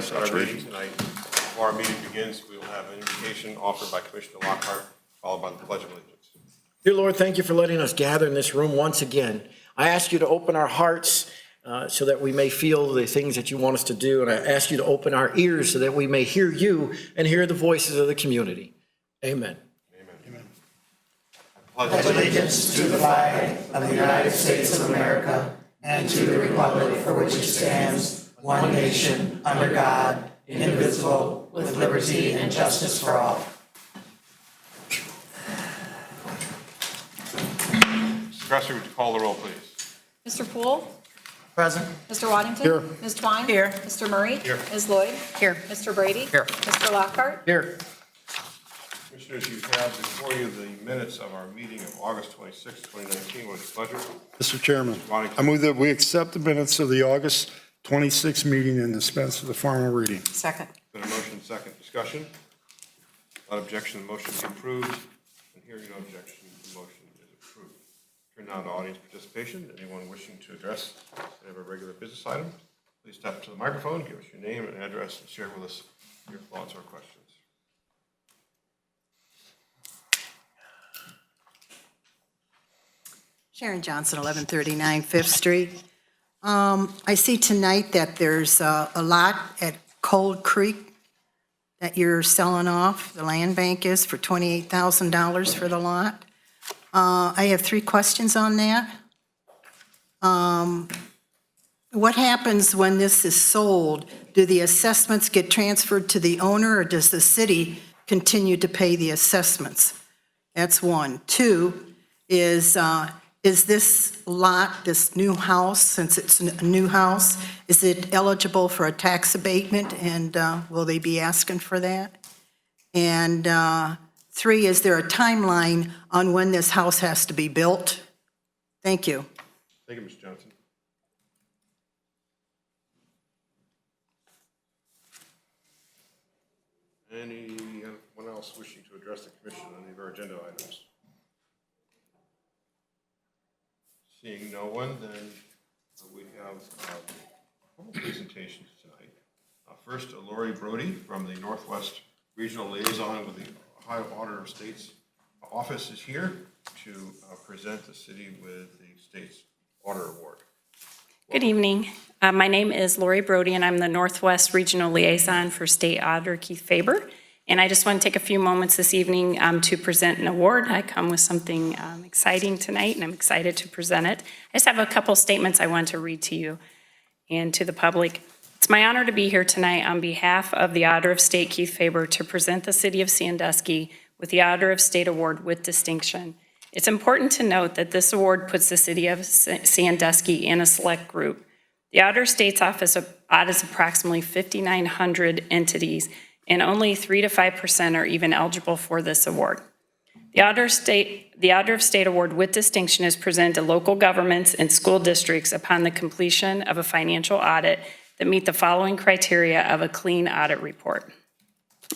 start our meeting tonight. Before our meeting begins, we will have an invocation offered by Commissioner Lockhart, followed by the Pledge of Allegiance. Dear Lord, thank you for letting us gather in this room once again. I ask you to open our hearts so that we may feel the things that you want us to do, and I ask you to open our ears so that we may hear you and hear the voices of the community. Amen. Pledge allegiance to the flag of the United States of America and to the republic for which it stands, one nation, under God, indivisible, with liberty and justice for all. Mr. Presser, would you call the roll, please? Mr. Poole? Present. Mr. Waddington? Here. Ms. Twine? Here. Mr. Murray? Here. Ms. Lloyd? Here. Mr. Brady? Here. Mr. Lockhart? Here. Commissioners, you have before you the minutes of our meeting of August 26, 2019. What is your pleasure? Mr. Chairman, Waddington. I move that we accept the minutes of the August 26th meeting and dispense with the formal reading. Second. Been a motion, second discussion. Without objection, the motion is approved. And hearing no objection, the motion is approved. Turn now to audience participation. Anyone wishing to address any of our regular business items, please step to the microphone, give us your name and address, and share with us your thoughts or questions. Sharon Johnson, 1139 Fifth Street. I see tonight that there's a lot at Cold Creek that you're selling off. The land bank is for $28,000 for the lot. I have 3 questions on that. What happens when this is sold? Do the assessments get transferred to the owner, or does the city continue to pay the assessments? That's 1. 2 is this lot, this new house, since it's a new house, is it eligible for a tax abatement, and will they be asking for that? And 3, is there a timeline on when this house has to be built? Thank you. Thank you, Ms. Johnson. Anyone else wishing to address the commission on any of our agenda items? Seeing no one, then we have formal presentations tonight. First, Lori Brody from the Northwest Regional Liaison with the Ohio Auditor of State's office is here to present the city with the state's Auditor Award. Good evening. My name is Lori Brody, and I'm the Northwest Regional Liaison for State Auditor Keith Faber. And I just want to take a few moments this evening to present an award. I come with something exciting tonight, and I'm excited to present it. I just have a couple statements I want to read to you and to the public. It's my honor to be here tonight on behalf of the Auditor of State, Keith Faber, to present the City of Sandusky with the Auditor of State Award with distinction. It's important to note that this award puts the City of Sandusky in a select group. The Auditor of State's office audits approximately 5,900 entities, and only 3 to 5% are even eligible for this award. The Auditor of State Award with distinction is presented to local governments and school districts upon the completion of a financial audit that meet the following criteria of a clean audit report.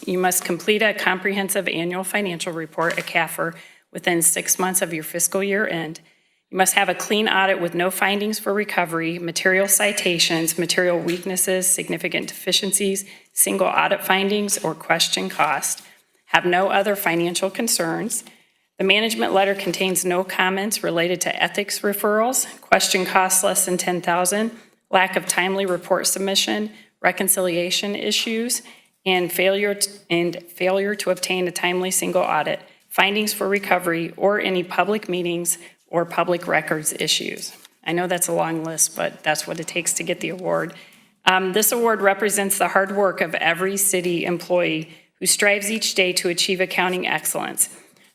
You must complete a comprehensive annual financial report, a CAFR, within 6 months of your fiscal year end. You must have a clean audit with no findings for recovery, material citations, material weaknesses, significant deficiencies, single audit findings, or question cost. Have no other financial concerns. The management letter contains no comments related to ethics referrals, question costs less than $10,000, lack of timely report submission, reconciliation issues, and failure to obtain a timely single audit, findings for recovery, or any public meetings or public records issues. I know that's a long list, but that's what it takes to get the award. This award represents the hard work of every city employee who strives each day to achieve accounting excellence.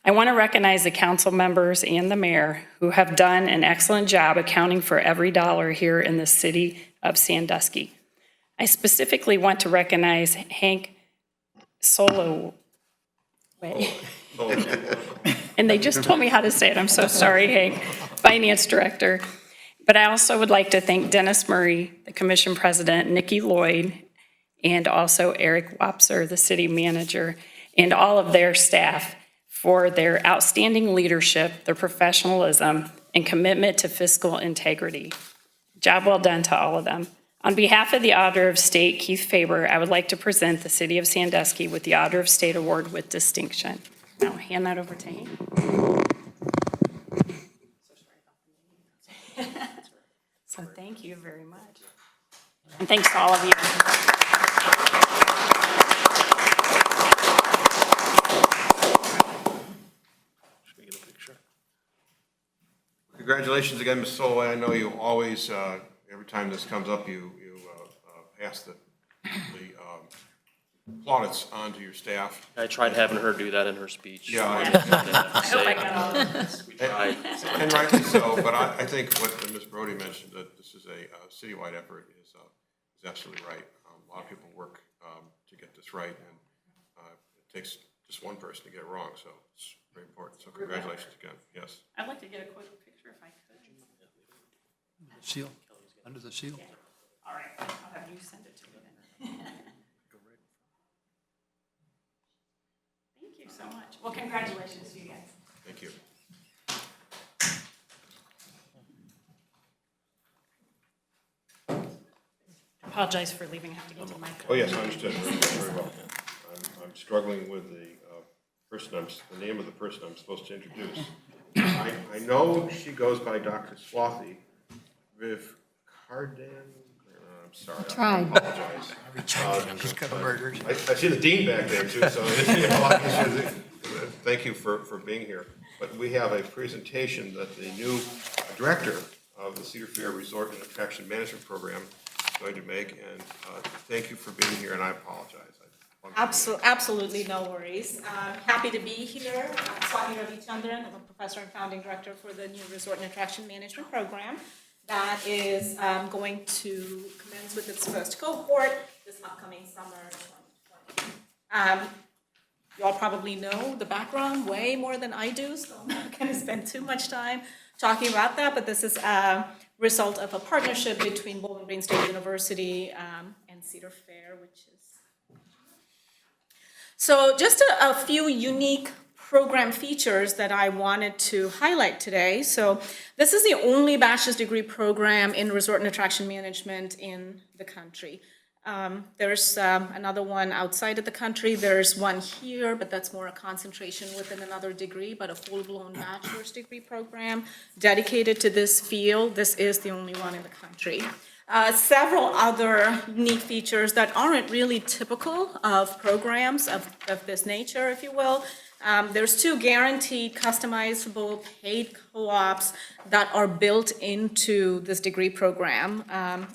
I want to recognize the council members and the mayor who have done an excellent job accounting for every dollar here in the city of Sandusky. I specifically want to recognize Hank Soloway. And they just told me how to say it. I'm so sorry, Hank, Finance Director. But I also would like to thank Dennis Murray, the Commission President, Nikki Lloyd, and also Eric Wapser, the City Manager, and all of their staff for their outstanding leadership, their professionalism, and commitment to fiscal integrity. Job well done to all of them. On behalf of the Auditor of State, Keith Faber, I would like to present the City of Sandusky with the Auditor of State Award with distinction. Now hand that over to him. So thank you very much. And thanks to all of you. Congratulations again, Ms. Solway. I know you always, every time this comes up, you pass the plaudits on to your staff. I tried having her do that in her speech. Yeah, I hope I got all of it. We tried. and rightly so, but I think what Ms. Brody mentioned, that this is a citywide effort, is absolutely right. A lot of people work to get this right, and it takes just one person to get it wrong, so it's very important. So congratulations again, yes. I'd like to get a quick picture if I could. Seal, under the seal. All right, I'll have you send it to me then. Thank you so much. Well, congratulations to you guys. Thank you. Apologize for leaving, I have to get to my. Oh, yes, I understood very well. I'm struggling with the the name of the person I'm supposed to introduce. I know she goes by Dr. Swathy, Viv Cardan. I'm sorry. Tried. I apologize. She's got a murder. I see the dean back there too, so it's a lot easier. Thank you for being here. But we have a presentation that the new director of the Cedar Fair Resort and Attraction Management Program is going to make, and thank you for being here, and I apologize. Absolutely, no worries. Happy to be here. I'm Swati Ravichandran. I'm a professor and founding director for the new Resort and Attraction Management Program that is going to commence with its first cohort this upcoming summer 2020. You all probably know the background way more than I do, so I'm not going to spend too much time talking about that, but this is a result of a partnership between Bowling Green State University and Cedar Fair, which is so just a few unique program features that I wanted to highlight today. So this is the only bachelor's degree program in resort and attraction management in the country. There's another one outside of the country. There's one here, but that's more a concentration within another degree, but a full-blown bachelor's degree program dedicated to this field. This is the only one in the country. Several other unique features that aren't really typical of programs of this nature, if you will. There's 2 guaranteed customizable paid co-ops that are built into this degree program.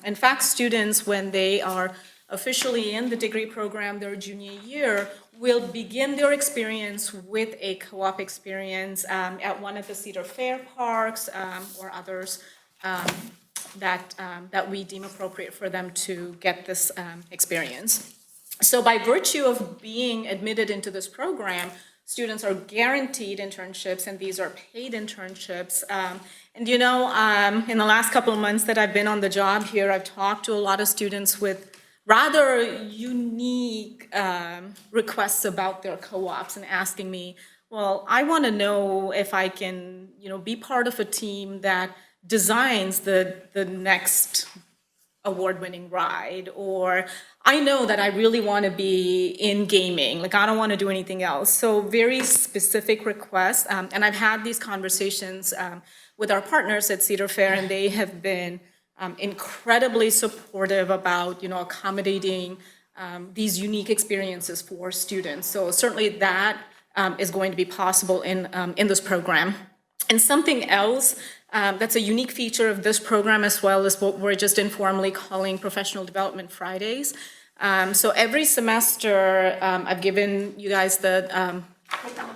In fact, students, when they are officially in the degree program their junior year, will begin their experience with a co-op experience at one of the Cedar Fair parks or others that we deem appropriate for them to get this experience. So by virtue of being admitted into this program, students are guaranteed internships, and these are paid internships. And you know, in the last couple of months that I've been on the job here, I've talked to a lot of students with rather unique requests about their co-ops and asking me, well, I want to know if I can, be part of a team that designs the next award-winning ride, or I know that I really want to be in gaming, like I don't want to do anything else. So very specific requests, and I've had these conversations with our partners at Cedar Fair, and they have been incredibly supportive about, accommodating these unique experiences for students. So certainly that is going to be possible in this program. And something else that's a unique feature of this program as well is what we're just informally calling Professional Development Fridays. So every semester, I've given you guys the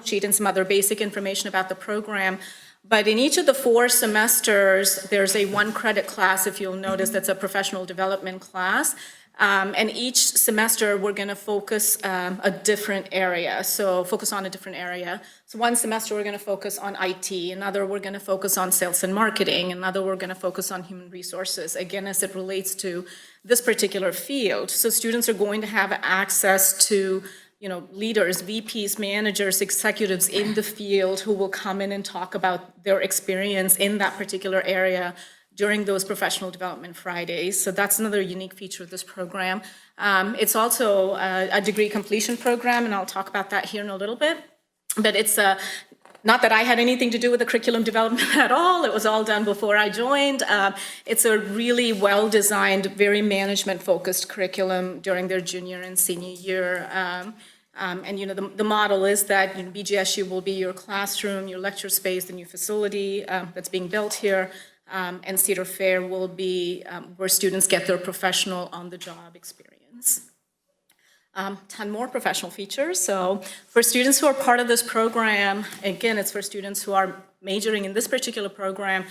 sheet and some other basic information about the program. But in each of the 4 semesters, there's a 1-credit class, if you'll notice, that's a professional development class. And each semester, we're going to focus a different area, so focus on a different area. So one semester, we're going to focus on IT. Another, we're going to focus on sales and marketing. Another, we're going to focus on human resources, again, as it relates to this particular field. So students are going to have access to leaders, VPs, managers, executives in the field who will come in and talk about their experience in that particular area, during those professional development Fridays. So that's another unique feature of this program. It's also a degree completion program, and I'll talk about that here in a little bit. But it's not that I had anything to do with the curriculum development at all. It was all done before I joined. It's a really well-designed, very management-focused curriculum during their junior and senior year. And the model is that BGSU will be your classroom, your lecture space, the new facility that's being built here. And Cedar Fair will be where students get their professional on-the-job experience. Ton more professional features. So for students who are part of this program, again, it's for students who are majoring in this particular program,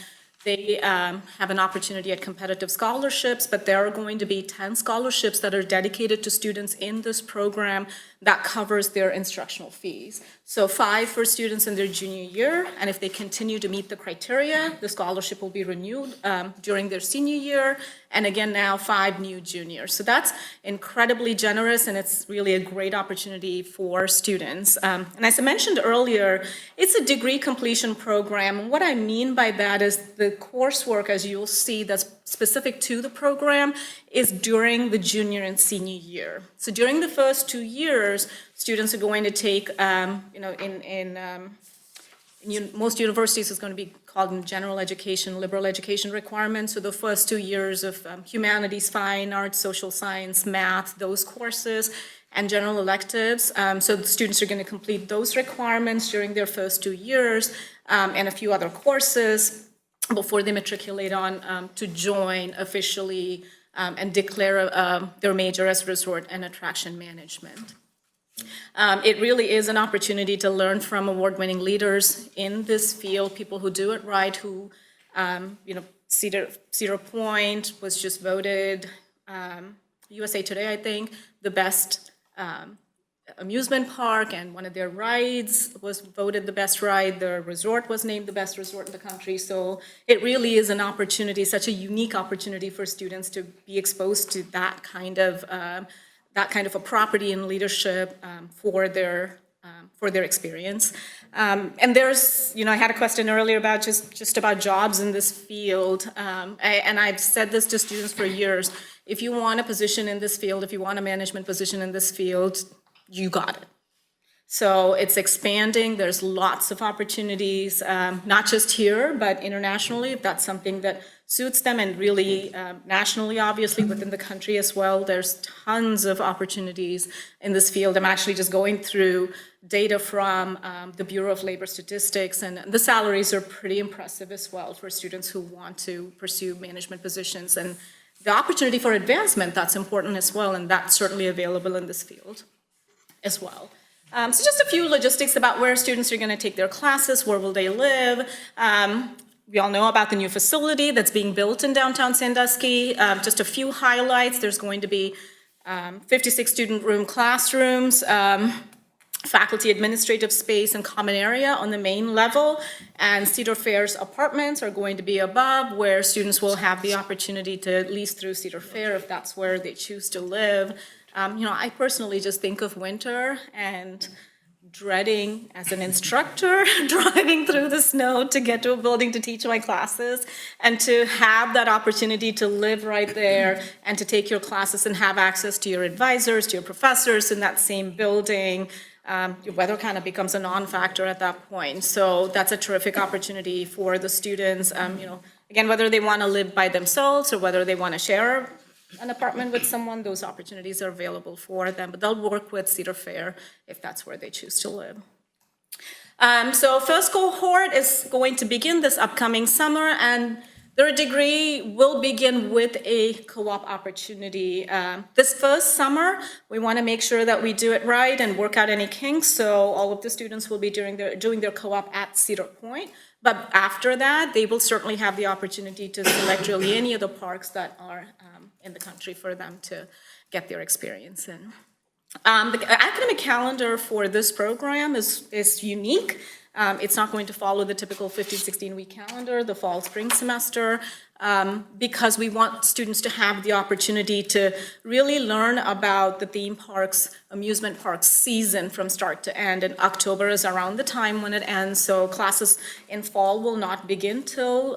they have an opportunity at competitive scholarships, but there are going to be 10 scholarships that are dedicated to students in this program that covers their instructional fees. So 5 for students in their junior year, and if they continue to meet the criteria, the scholarship will be renewed during their senior year, and again now 5 new juniors. So that's incredibly generous, and it's really a great opportunity for students. And as I mentioned earlier, it's a degree completion program, and what I mean by that is the coursework, as you'll see, that's specific to the program is during the junior and senior year. So during the first 2 years, students are going to take, most universities is going to be called in general education, liberal education requirements. So the first 2 years of humanities, fine arts, social science, math, those courses, and general electives. So the students are going to complete those requirements during their first 2 years, and a few other courses before they matriculate on to join officially and declare their major as resort and attraction management. It really is an opportunity to learn from award-winning leaders in this field, people who do it right, who, Cedar Point was just voted, USA Today, I think, the best amusement park, and one of their rides was voted the best ride. The resort was named the best resort in the country. So it really is an opportunity, such a unique opportunity for students to be exposed to that kind of a property and leadership for their experience. And there's, I had a question earlier about just about jobs in this field, and I've said this to students for years. If you want a position in this field, if you want a management position in this field, you got it. So it's expanding. There's lots of opportunities, not just here, but internationally, if that's something that suits them, and really nationally, obviously, within the country as well. There's tons of opportunities in this field. I'm actually just going through data from the Bureau of Labor Statistics, and the salaries are pretty impressive as well for students who want to pursue management positions. And the opportunity for advancement, that's important as well, and that's certainly available in this field as well. So just a few logistics about where students are going to take their classes, where will they live. We all know about the new facility that's being built in downtown Sandusky. Just a few highlights. There's going to be 56 student room classrooms, faculty administrative space and common area on the main level, and Cedar Fair's apartments are going to be above, where students will have the opportunity to lease through Cedar Fair if that's where they choose to live. I personally just think of winter and dreading as an instructor driving through the snow to get to a building to teach my classes, and to have that opportunity to live right there and to take your classes and have access to your advisors, to your professors in that same building. Your weather kind of becomes a non-factor at that point. So that's a terrific opportunity for the students. Again, whether they want to live by themselves or whether they want to share an apartment with someone, those opportunities are available for them, but they'll work with Cedar Fair if that's where they choose to live. So first cohort is going to begin this upcoming summer, and their degree will begin with a co-op opportunity. This first summer, we want to make sure that we do it right and work out any kinks, so all of the students will be doing their co-op at Cedar Point. But after that, they will certainly have the opportunity to select really any of the parks that are in the country for them to get their experience in. The academic calendar for this program is unique. It's not going to follow the typical 15, 16-week calendar, the fall, spring semester, because we want students to have the opportunity to really learn about the theme parks, amusement parks season from start to end. And October is around the time when it ends, so classes in fall will not begin till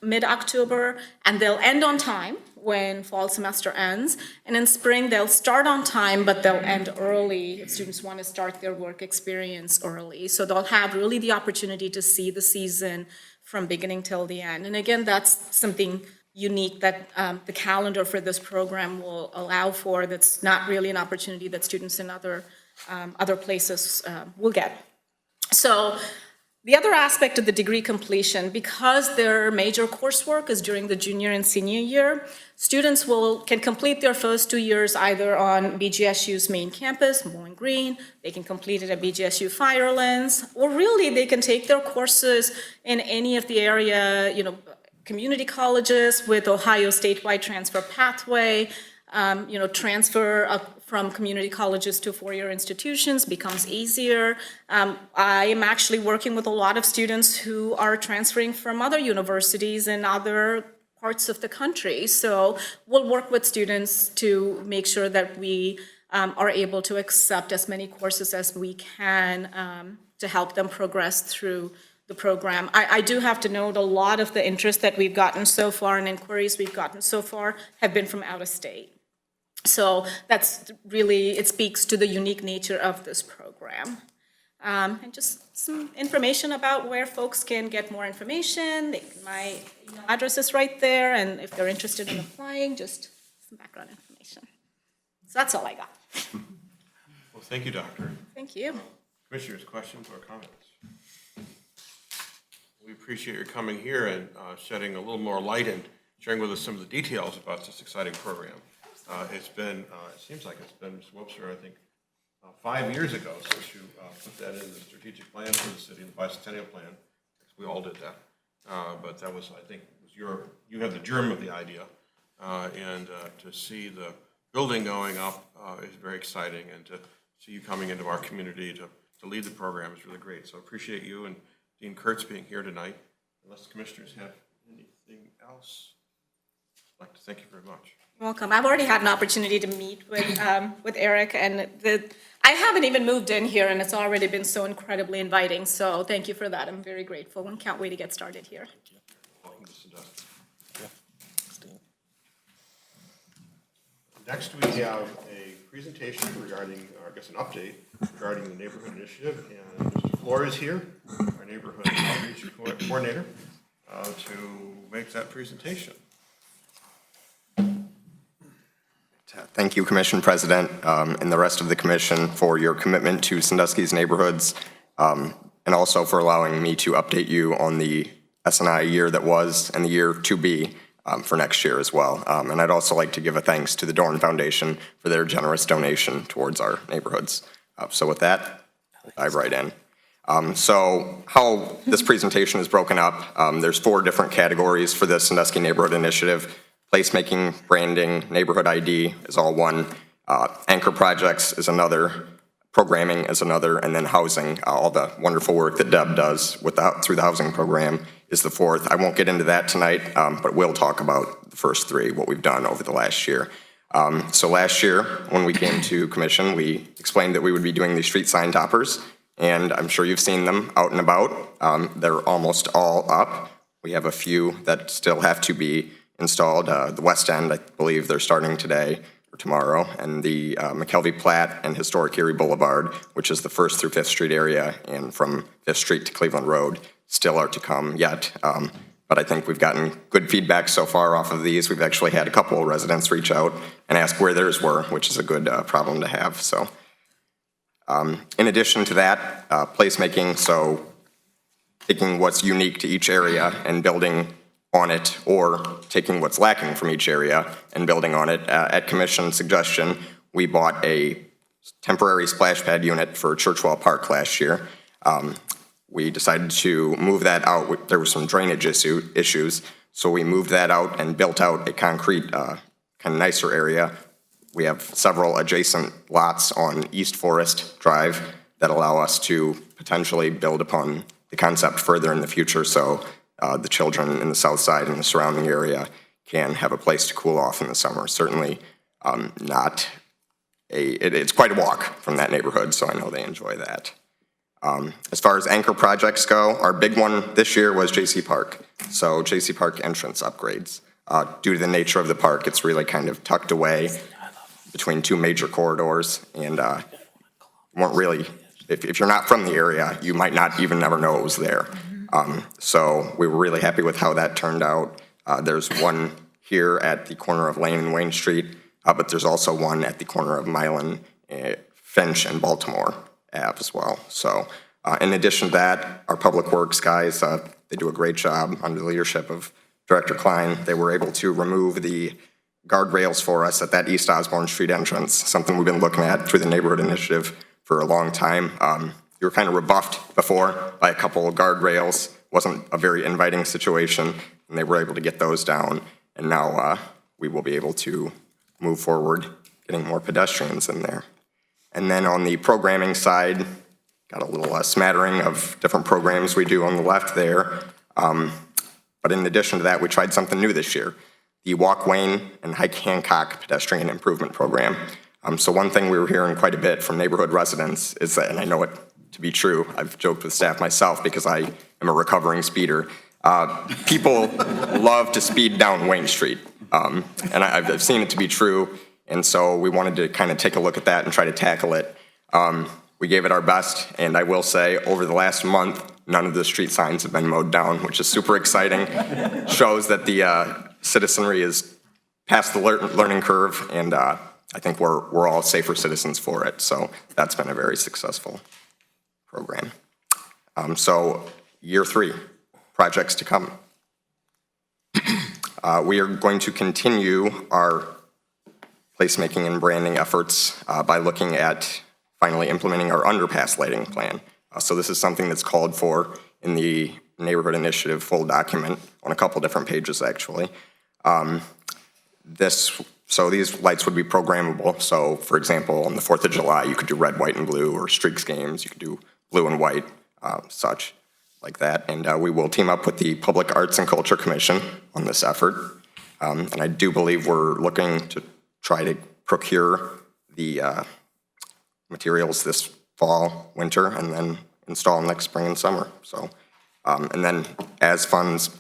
mid-October, and they'll end on time when fall semester ends. And in spring, they'll start on time, but they'll end early if students want to start their work experience early. So they'll have really the opportunity to see the season from beginning till the end. And again, that's something unique that the calendar for this program will allow for. That's not really an opportunity that students in other places will get. So the other aspect of the degree completion, because their major coursework is during the junior and senior year, students can complete their first 2 years either on BGSU's main campus, Bowling Green, they can complete it at BGSU Firelands, or really they can take their courses in any of the area, community colleges with Ohio statewide transfer pathway, transfer from community colleges to four-year institutions becomes easier. I am actually working with a lot of students who are transferring from other universities in other parts of the country. So we'll work with students to make sure that we are able to accept as many courses as we can to help them progress through the program. I do have to note a lot of the interest that we've gotten so far and inquiries we've gotten so far have been from out of state. So that's really, it speaks to the unique nature of this program. And just some information about where folks can get more information. My email address is right there, and if they're interested in applying, just some background information. So that's all I got. Well, thank you, Doctor. Thank you. Commissioners, questions or comments? We appreciate your coming here and shedding a little more light and sharing with us some of the details about this exciting program. It's been, it seems like it's been, Mr. Webster, I think, 5 years ago since you put that in the strategic plan for the city, the bicentennial plan. We all did that. But that was, I think, you have the germ of the idea. And to see the building going up is very exciting. And to see you coming into our community to lead the program is really great. So I appreciate you and Dean Kurtz being here tonight. Unless the commissioners have anything else, I'd like to thank you very much. Welcome. I've already had an opportunity to meet with Eric, and I haven't even moved in here, and it's already been so incredibly inviting. So thank you for that. I'm very grateful and can't wait to get started here. Welcome to Sandusky. Next, we have a presentation regarding, or I guess an update regarding the neighborhood initiative, and Mr. Flores is here, our neighborhood outreach coordinator, to make that presentation. Thank you, Commission President, and the rest of the Commission for your commitment to Sandusky's neighborhoods, and also for allowing me to update you on the S&I year that was and the year to be for next year as well. And I'd also like to give a thanks to the Dorn Foundation for their generous donation towards our neighborhoods. So with that, I dive right in. So how this presentation is broken up, there's 4 different categories for the Sandusky Neighborhood Initiative. Placemaking, branding, neighborhood ID is all one. Anchor projects is another. Programming is another. And then housing, all the wonderful work that Deb does through the housing program is the 4th. I won't get into that tonight, but we'll talk about the first 3, what we've done over the last year. So last year, when we came to commission, we explained that we would be doing these street sign toppers. And I'm sure you've seen them out and about. They're almost all up. We have a few that still have to be installed. The West End, I believe they're starting today or tomorrow, and the McKelvey Platte and Historic Erie Boulevard, which is the 1st through 5th Street area, and from 5th Street to Cleveland Road, still are to come yet. But I think we've gotten good feedback so far off of these. We've actually had a couple of residents reach out and ask where theirs were, which is a good problem to have. So, in addition to that, placemaking, so taking what's unique to each area and building on it, or taking what's lacking from each area and building on it. At Commission suggestion, we bought a temporary splash pad unit for Churchwell Park last year. We decided to move that out. There were some drainage issues, so we moved that out and built out a concrete, kind of nicer area. We have several adjacent lots on East Forest Drive that allow us to potentially build upon the concept further in the future, so the children in the south side and the surrounding area can have a place to cool off in the summer. Certainly it's quite a walk from that neighborhood, so I know they enjoy that. As far as anchor projects go, our big one this year was J.C. Park. So J.C. Park entrance upgrades. Due to the nature of the park, it's really kind of tucked away between two major corridors, and weren't really, if you're not from the area, you might not even never know it was there. So we were really happy with how that turned out. There's one here at the corner of Lane and Wayne Street, but there's also one at the corner of Milan, Finch, and Baltimore Ave as well. So in addition to that, our public works guys, they do a great job under the leadership of Director Klein. They were able to remove the guardrails for us at that East Osborne Street entrance, something we've been looking at through the neighborhood initiative for a long time. You were kind of rebuffed before by a couple of guardrails. Wasn't a very inviting situation, and they were able to get those down. And now we will be able to move forward, getting more pedestrians in there. And then on the programming side, got a little smattering of different programs we do on the left there. But in addition to that, we tried something new this year, the Walk Wayne and Hike Hancock Pedestrian Improvement Program. So one thing we were hearing quite a bit from neighborhood residents is that, and I know it to be true, I've joked with staff myself because I am a recovering speeder, people love to speed down Wayne Street. And I've seen it to be true, and so we wanted to kind of take a look at that and try to tackle it. We gave it our best, and I will say, over the last month, none of the street signs have been mowed down, which is super exciting. Shows that the citizenry is past the learning curve, and I think we're all safer citizens for it. So that's been a very successful program. So year 3, projects to come. We are going to continue our placemaking and branding efforts by looking at finally implementing our underpass lighting plan. So this is something that's called for in the neighborhood initiative full document on a couple different pages, actually. So these lights would be programmable. So for example, on the 4th of July, you could do red, white, and blue, or streaks games, you could do blue and white, such like that. And we will team up with the Public Arts and Culture Commission on this effort. And I do believe we're looking to try to procure the materials this fall, winter, and then install next spring and summer. So, and then as funds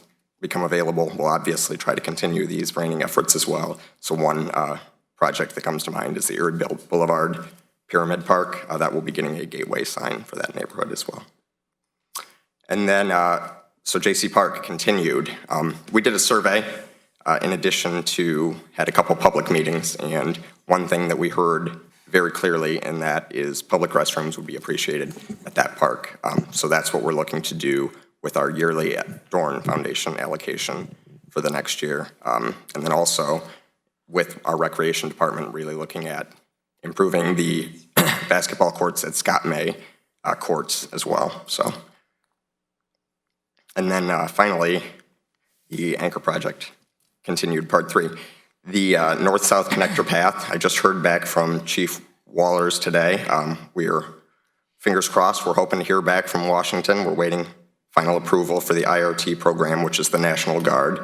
become available, we'll obviously try to continue these branding efforts as well. So one project that comes to mind is the Erie Boulevard Pyramid Park. That will be getting a gateway sign for that neighborhood as well. And then, so J.C. Park continued. We did a survey in addition to, had a couple public meetings, and one thing that we heard very clearly, and that is public restrooms would be appreciated at that park. So that's what we're looking to do with our yearly Dorn Foundation allocation for the next year. And then also with our recreation department really looking at improving the basketball courts at Scott May courts as well. So, and then finally, the anchor project continued, part 3. The north-south connector path, I just heard back from Chief Wallers today. We're, fingers crossed, we're hoping to hear back from Washington. We're waiting final approval for the IRT program, which is the National Guard.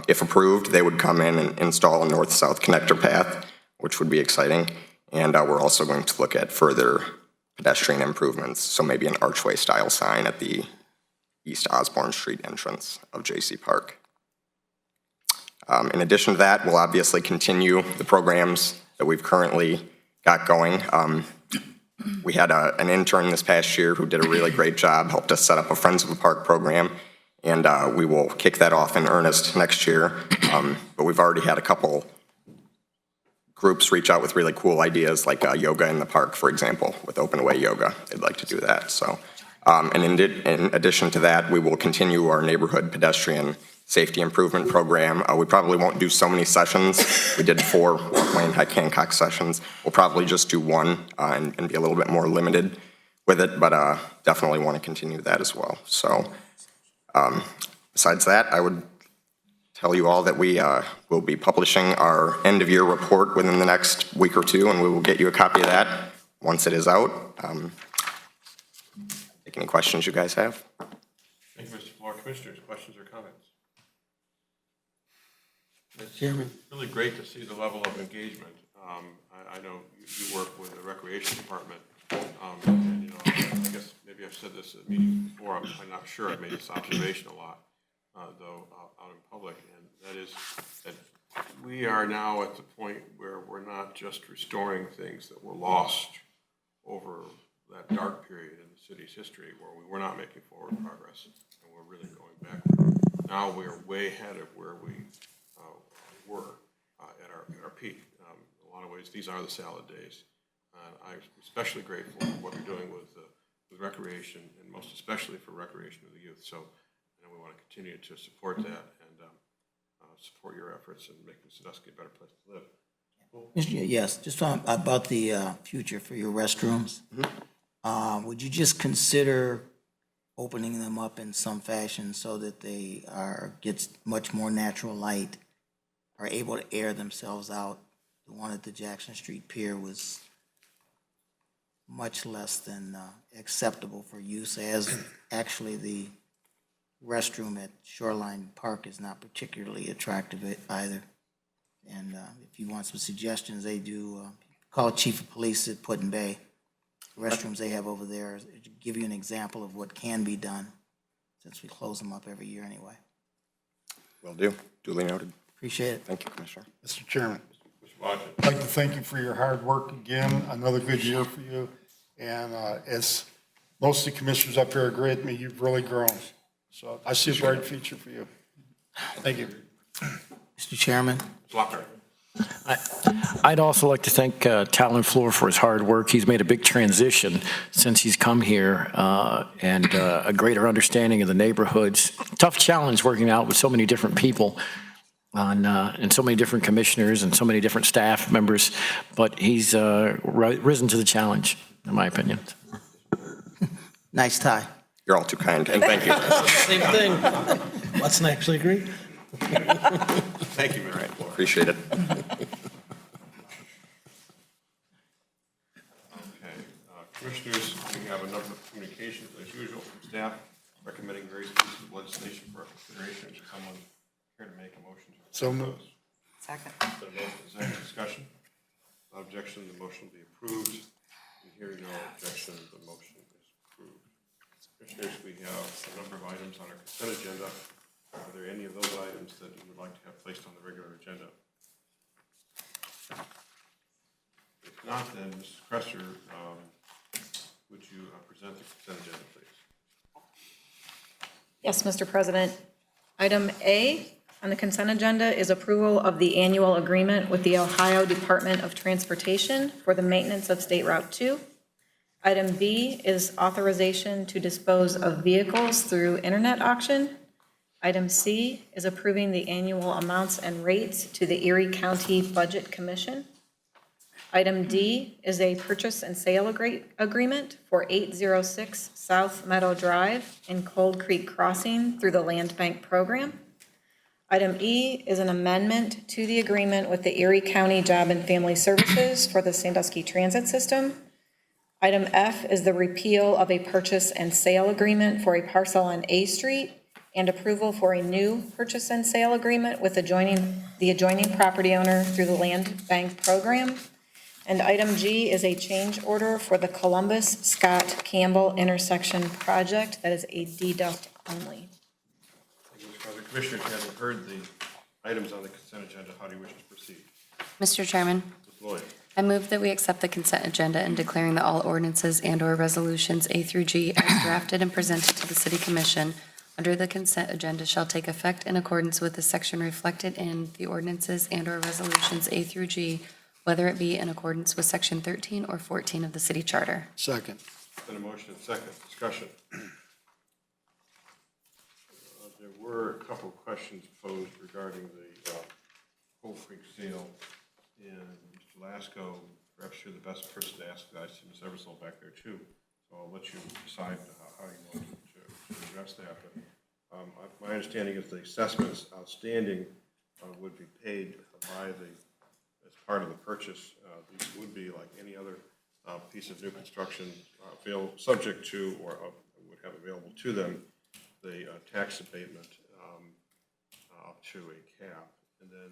If approved, they would come in and install a north-south connector path, which would be exciting. And we're also going to look at further pedestrian improvements, so maybe an archway-style sign at the East Osborne Street entrance of J.C. Park. In addition to that, we'll obviously continue the programs that we've currently got going. We had an intern this past year who did a really great job, helped us set up a Friends of the Park program, and we will kick that off in earnest next year. But we've already had a couple groups reach out with really cool ideas, like yoga in the park, for example, with open away yoga. They'd like to do that. So, and in addition to that, we will continue our neighborhood pedestrian safety improvement program. We probably won't do so many sessions. We did 4 Walkway and Hike Hancock sessions. We'll probably just do 1 and be a little bit more limited with it, but definitely want to continue that as well. So besides that, I would tell you all that we will be publishing our end of year report within the next week or 2, and we will get you a copy of that once it is out. Take any questions you guys have. Thank you, Mr. Floor. Commissioners, questions or comments? It's Chairman. really great to see the level of engagement. I know you work with the recreation department, and I guess maybe maybe I've said this at meetings before, I'm not sure, I've made this observation a lot, though, out in public, and that is that we are now at the point where we're not just restoring things that were lost over that dark period in the city's history where we were not making forward progress and we're really going backward. Now we're way ahead of where we were at our peak. In a lot of ways, these are the salad days. I'm especially grateful for what you're doing with recreation, and most especially for recreation of the youth. So we want to continue to support that and support your efforts in making Sandusky a better place to live. Yes, just about the future for your restrooms. Would you just consider opening them up in some fashion so that they get much more natural light, are able to air themselves out? The one at the Jackson Street Pier was much less than acceptable for use, as actually the restroom at Shoreline Park is not particularly attractive either. And if you want some suggestions, they do call Chief of Police at Put in Bay. The restrooms they have over there to give you an example of what can be done, since we close them up every year anyway. Will do. Duly noted. Appreciate it. Thank you, Commissioner. Mr. Chairman, Mr. Washington. I'd like to thank you for your hard work again, another good year for you. And as most of the commissioners up here agree with me, you've really grown. So I see a bright future for you. Thank you. Mr. Chairman. Blocker. I'd also like to thank Talon Floor for his hard work. He's made a big transition since he's come here, and a greater understanding of the neighborhoods. Tough challenge working out with so many different people and so many different commissioners and so many different staff members, but he's risen to the challenge, in my opinion. Nice tie. You're all too kind, and thank you. Same thing. Let's actually agree. Thank you, Mary. Appreciate it. Okay, commissioners, we have a number of communications as usual from staff recommending various pieces of legislation for our consideration. Is someone here to make a motion to So approve moved. those? Second. Been a motion, second discussion. Without objection, the motion will be approved. And hearing no objection, the motion is approved. Commissioners, we have a number of items on our consent agenda. Are there any of those items that you would like to have placed on the regular agenda? If not, then Mrs. Cresser, would you present the consent agenda, please? Yes, Mr. President. Item A on the consent agenda is approval of the annual agreement with the Ohio Department of Transportation for the maintenance of State Route 2. Item B is authorization to dispose of vehicles through internet auction. Item C is approving the annual amounts and rates to the Erie County Budget Commission. Item D is a purchase and sale agreement for 806 South Meadow Drive in Cold Creek Crossing through the Land Bank Program. Item E is an amendment to the agreement with the Erie County Job and Family Services for the Sandusky Transit System. Item F is the repeal of a purchase and sale agreement for a parcel on A Street and approval for a new purchase and sale agreement with the adjoining property owner through the Land Bank Program. And item G is a change order for the Columbus-Scott-Campbell intersection project that is a deduct only. Thank you, Mr. President. Commissioners, having heard the items on the consent agenda, how do you wish to proceed? Mr. Chairman, Ms. Lloyd. I move that we accept the consent agenda and declaring that all ordinances and/or resolutions A through G as drafted and presented to the City Commission under the consent agenda shall take effect in accordance with the section reflected in the ordinances and/or resolutions A through G, whether it be in accordance with Section 13 or 14 of the City Charter. Second. Been a motion and second. Discussion. There were a couple of questions posed regarding the Cold Creek sale. And Mr. Lasko, perhaps you're the best person to ask that. I see Ms. Eversole back there too. So I'll let you decide how you want to address that. But my understanding is the assessments outstanding would be paid by as part of the purchase. These would be like any other piece of new construction subject to or would have available to them the tax abatement up to a cap. And then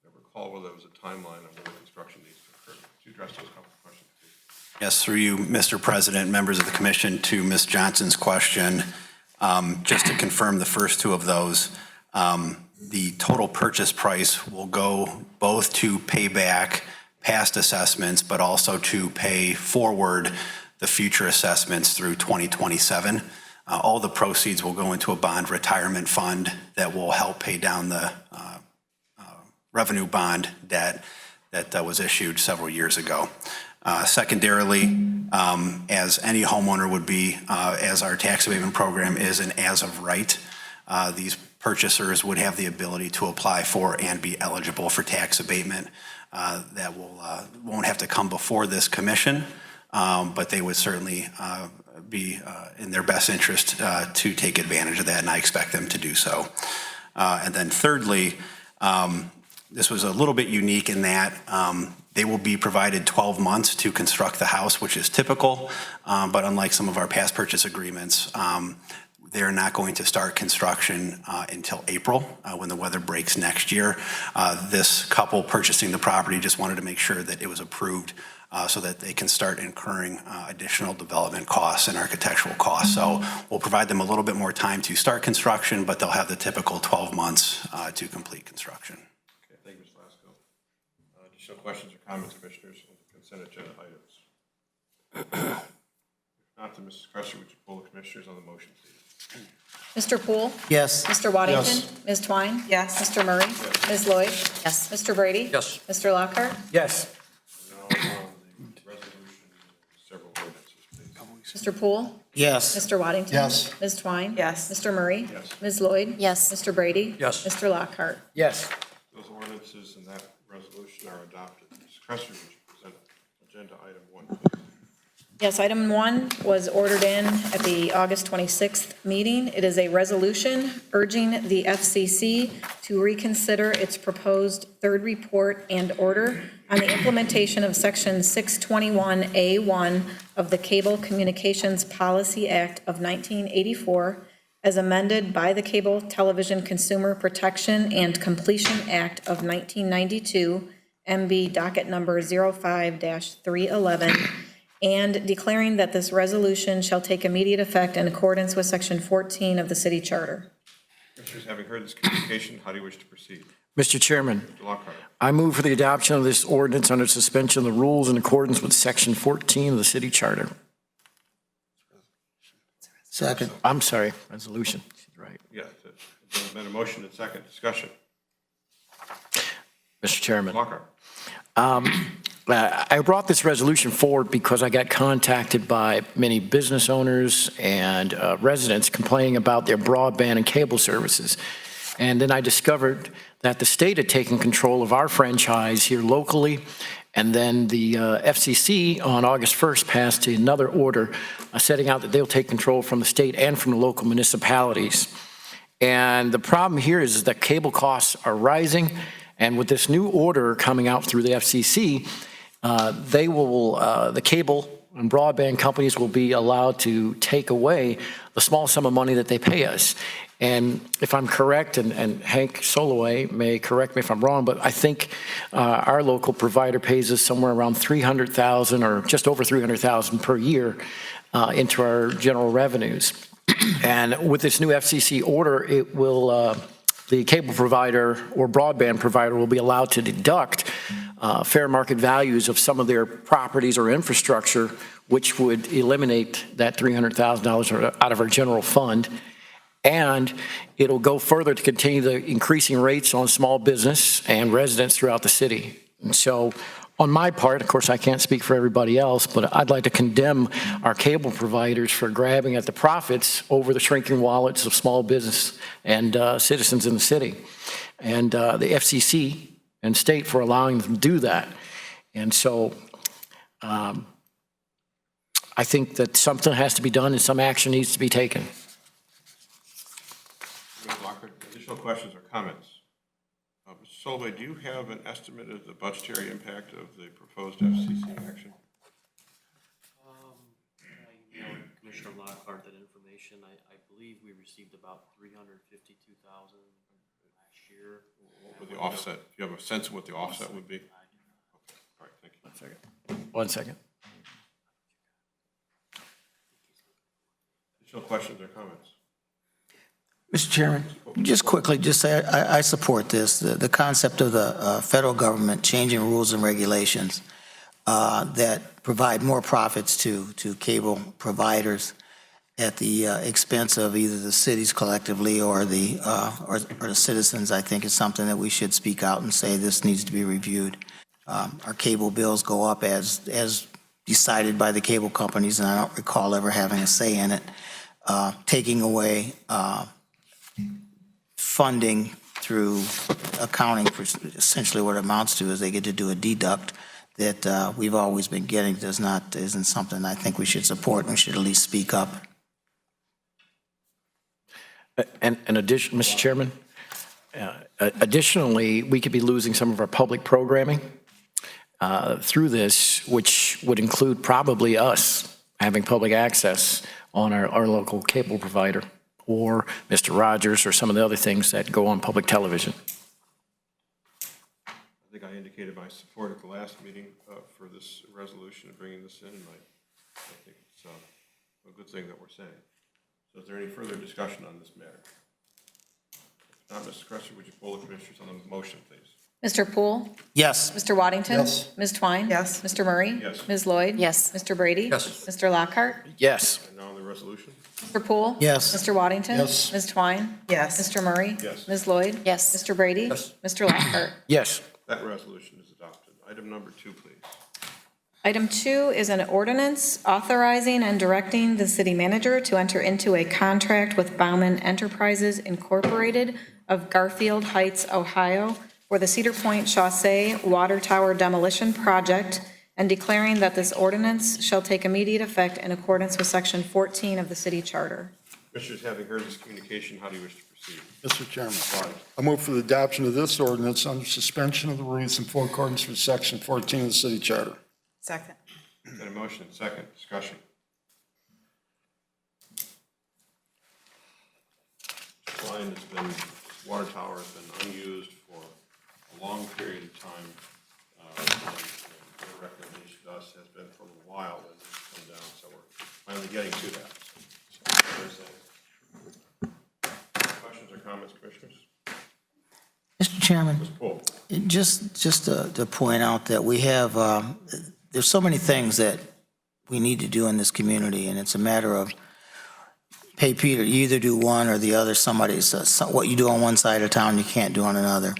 I recall whether there was a timeline on when the construction needs to occur. Could you address those couple of questions, please? Yes, through you, Mr. President, members of the commission, to Ms. Johnson's question, just to confirm the first two of those, the total purchase price will go both to pay back past assessments, but also to pay forward the future assessments through 2027. All the proceeds will go into a bond retirement fund that will help pay down the revenue bond debt that was issued several years ago. Secondarily, as any homeowner would be, as our tax abatement program is an as of right, these purchasers would have the ability to apply for and be eligible for tax abatement. That won't have to come before this commission, but they would certainly be in their best interest to take advantage of that, and I expect them to do so. And then thirdly, this was a little bit unique in that they will be provided 12 months to construct the house, which is typical, but unlike some of our past purchase agreements, they're not going to start construction until April, when the weather breaks next year. This couple purchasing the property just wanted to make sure that it was approved so that they can start incurring additional development costs and architectural costs. So we'll provide them a little bit more time to start construction, but they'll have the typical 12 months to complete construction. Okay, thank you, Ms. Lasko. Additional questions or comments, commissioners, on the consent agenda items? If not, then Mrs. Cresser, would you poll the commissioners on the motion, please? Mr. Poole? Yes. Mr. Waddington? Yes. Ms. Twine? Yes. Mr. Murray? Ms. Lloyd? Yes. Mr. Brady? Yes. Mr. Lockhart? Yes. Now on the resolution, several ordinances, please. Mr. Poole? Yes. Mr. Waddington? Yes. Ms. Twine? Yes. Mr. Murray? Yes. Ms. Lloyd? Yes. Mr. Brady? Yes. Mr. Lockhart? Yes. Those ordinances and that resolution are adopted. Mrs. Cresser, would you present agenda item 1, please? Yes, item 1 was ordered in at the August 26th meeting. It is a resolution urging the FCC to reconsider its proposed third report and order on the implementation of Section 621A1 of the Cable Communications Policy Act of 1984 as amended by the Cable Television Consumer Protection and Completion Act of 1992, MB docket number 05-311, and declaring that this resolution shall take immediate effect in accordance with Section 14 of the city charter. Commissioners, having heard this communication, how do you wish to proceed? Mr. Chairman, Mr. Lockhart. I move for the adoption of this ordinance under suspension of the rules in accordance with Section 14 of the city charter. Second. I'm sorry, resolution. She's right. Yes, there's been a motion and second discussion. Mr. Chairman. Lockhart. I brought this resolution forward because I got contacted by many business owners and residents complaining about their broadband and cable services. And then I discovered that the state had taken control of our franchise here locally, and then the FCC on August 1st passed another order setting out that they'll take control from the state and from the local municipalities. And the problem here is that cable costs are rising, and with this new order coming out through the FCC, the cable and broadband companies will be allowed to take away the small sum of money that they pay us. And if I'm correct, and Hank Soloway may correct me if I'm wrong, but I think our local provider pays us somewhere around $300,000 or just over $300,000 per year into our general revenues. And with this new FCC order, it will, the cable provider or broadband provider will be allowed to deduct fair market values of some of their properties or infrastructure, which would eliminate that $300,000 out of our general fund. And it'll go further to continue the increasing rates on small business and residents throughout the city. And so on my part, of course, I can't speak for everybody else, but I'd like to condemn our cable providers for grabbing at the profits over the shrinking wallets of small business and citizens in the city. And the FCC and state for allowing them to do that. And so I think that something has to be done and some action needs to be taken. Ms. Lockhart, additional questions or comments? Mr. Soloway, do you have an estimate of the budgetary impact of the proposed FCC action? Commissioner Lockhart, that information, I believe we received about $352,000 last year. What would the offset, do you have a sense of what the offset would be? Okay. All right, thank you. One second. Still questions or comments? Mr. Chairman, just quickly, just say I support this. The concept of the federal government changing rules and regulations that provide more profits to cable providers at the expense of either the cities collectively or the citizens, I think is something that we should speak out and say this needs to be reviewed. Our cable bills go up as decided by the cable companies, and I don't recall ever having a say in it. Taking away funding through accounting for essentially what it amounts to is they get to do a deduct that we've always been getting isn't something I think we should support, and we should at least speak up. And in addition, Mr. Chairman, additionally, we could be losing some of our public programming through this, which would include probably us having public access on our local cable provider, or Mr. Rogers, or some of the other things that go on public television. I think I indicated my support at the last meeting for this resolution and bringing this in. I think it's a good thing that we're saying. So is there any further discussion on this matter? If not, Mrs. Cresser, would you poll the commissioners on the motion, please? Mr. Poole? Yes. Mr. Waddington? Yes. Ms. Twine? Yes. Mr. Murray? Yes. Ms. Lloyd? Yes. Mr. Brady? Yes. Mr. Lockhart? Yes. And now on the resolution? Mr. Poole? Yes. Mr. Waddington? Yes. Ms. Twine? Yes. Mr. Murray? Yes. Ms. Lloyd? Yes. Mr. Brady? Yes. Mr. Lockhart? Yes. That resolution is adopted. Item number 2, please. Item 2 is an ordinance authorizing and directing the city manager to enter into a contract with Bauman Enterprises Incorporated of Garfield Heights, Ohio, for the Cedar Point Chaussee Water Tower Demolition Project, and declaring that this ordinance shall take immediate effect in accordance with Section 14 of the city charter. Commissioners, having heard this communication, how do you wish to proceed? Mr. Chairman, I move for the adoption of this ordinance under suspension of the rules in full accordance with Section 14 of the city charter. Second. Got a motion, second, discussion. This line has been, this water tower has been unused for a long period of time. And their recommendation to us has been for a little while that it's come down, so we're finally getting to that. So there's a, questions or comments, commissioners? Mr. Chairman, Ms. Poole? just to point out that we have, there's so many things that we need to do in this community, and it's a matter of, hey, Peter, you either do one or the other. What you do on one side of town, you can't do on another.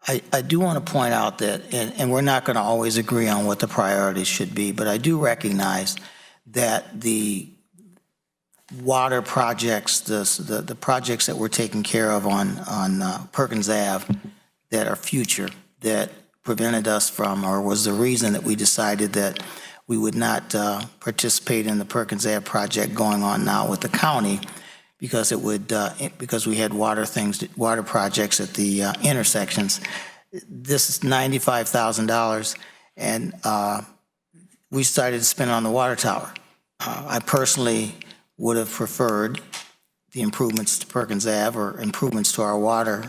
I do want to point out that, and we're not going to always agree on what the priorities should be, but I do recognize that the water projects, the projects that we're taking care of on Perkins Ave that are future, that prevented us from, or was the reason that we decided that we would not participate in the Perkins Ave project going on now with the county, because it would, because we had water projects at the intersections. This is $95,000, and we started to spend on the water tower. I personally would have preferred the improvements to Perkins Ave or improvements to our water,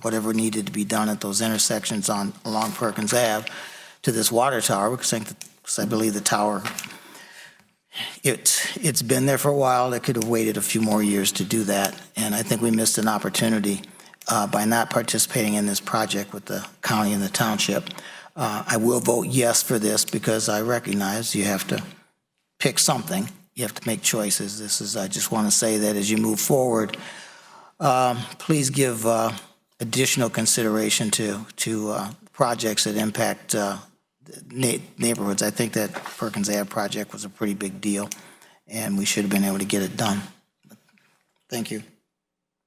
whatever needed to be done at those intersections along Perkins Ave, to this water tower, because I believe the tower, it's been there for a while. It could have waited a few more years to do that, and I think we missed an opportunity by not participating in this project with the county and the township. I will vote yes for this because I recognize you have to pick something. You have to make choices. I just want to say that as you move forward, please give additional consideration to projects that impact neighborhoods. I think that Perkins Ave project was a pretty big deal, and we should have been able to get it done. Thank you.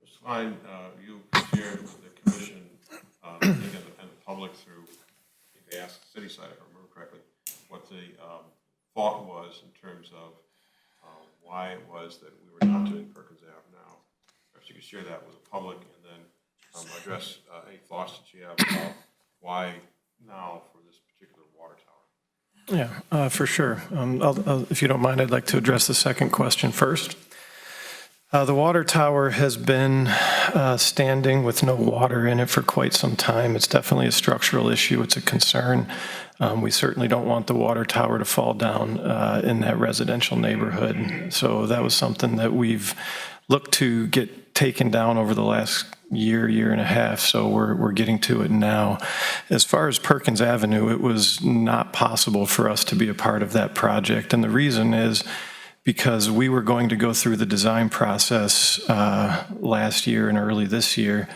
Ms. Klein, you shared with the commission, I think, and the public through, I think they asked the city side, if I remember correctly, what the thought was in terms of why it was that we were not doing Perkins Ave now. Perhaps you could share that with the public and then address any thoughts that you have about why now for this particular water tower. Yeah, for sure. If you don't mind, I'd like to address the second question first. The water tower has been standing with no water in it for quite some time. It's definitely a structural issue. It's a concern. We certainly don't want the water tower to fall down in that residential neighborhood. So that was something that we've looked to get taken down over the last year and a half. So we're getting to it now. As far as Perkins Avenue, it was not possible for us to be a part of that project. And the reason is because we were going to go through the design process last year and early this year,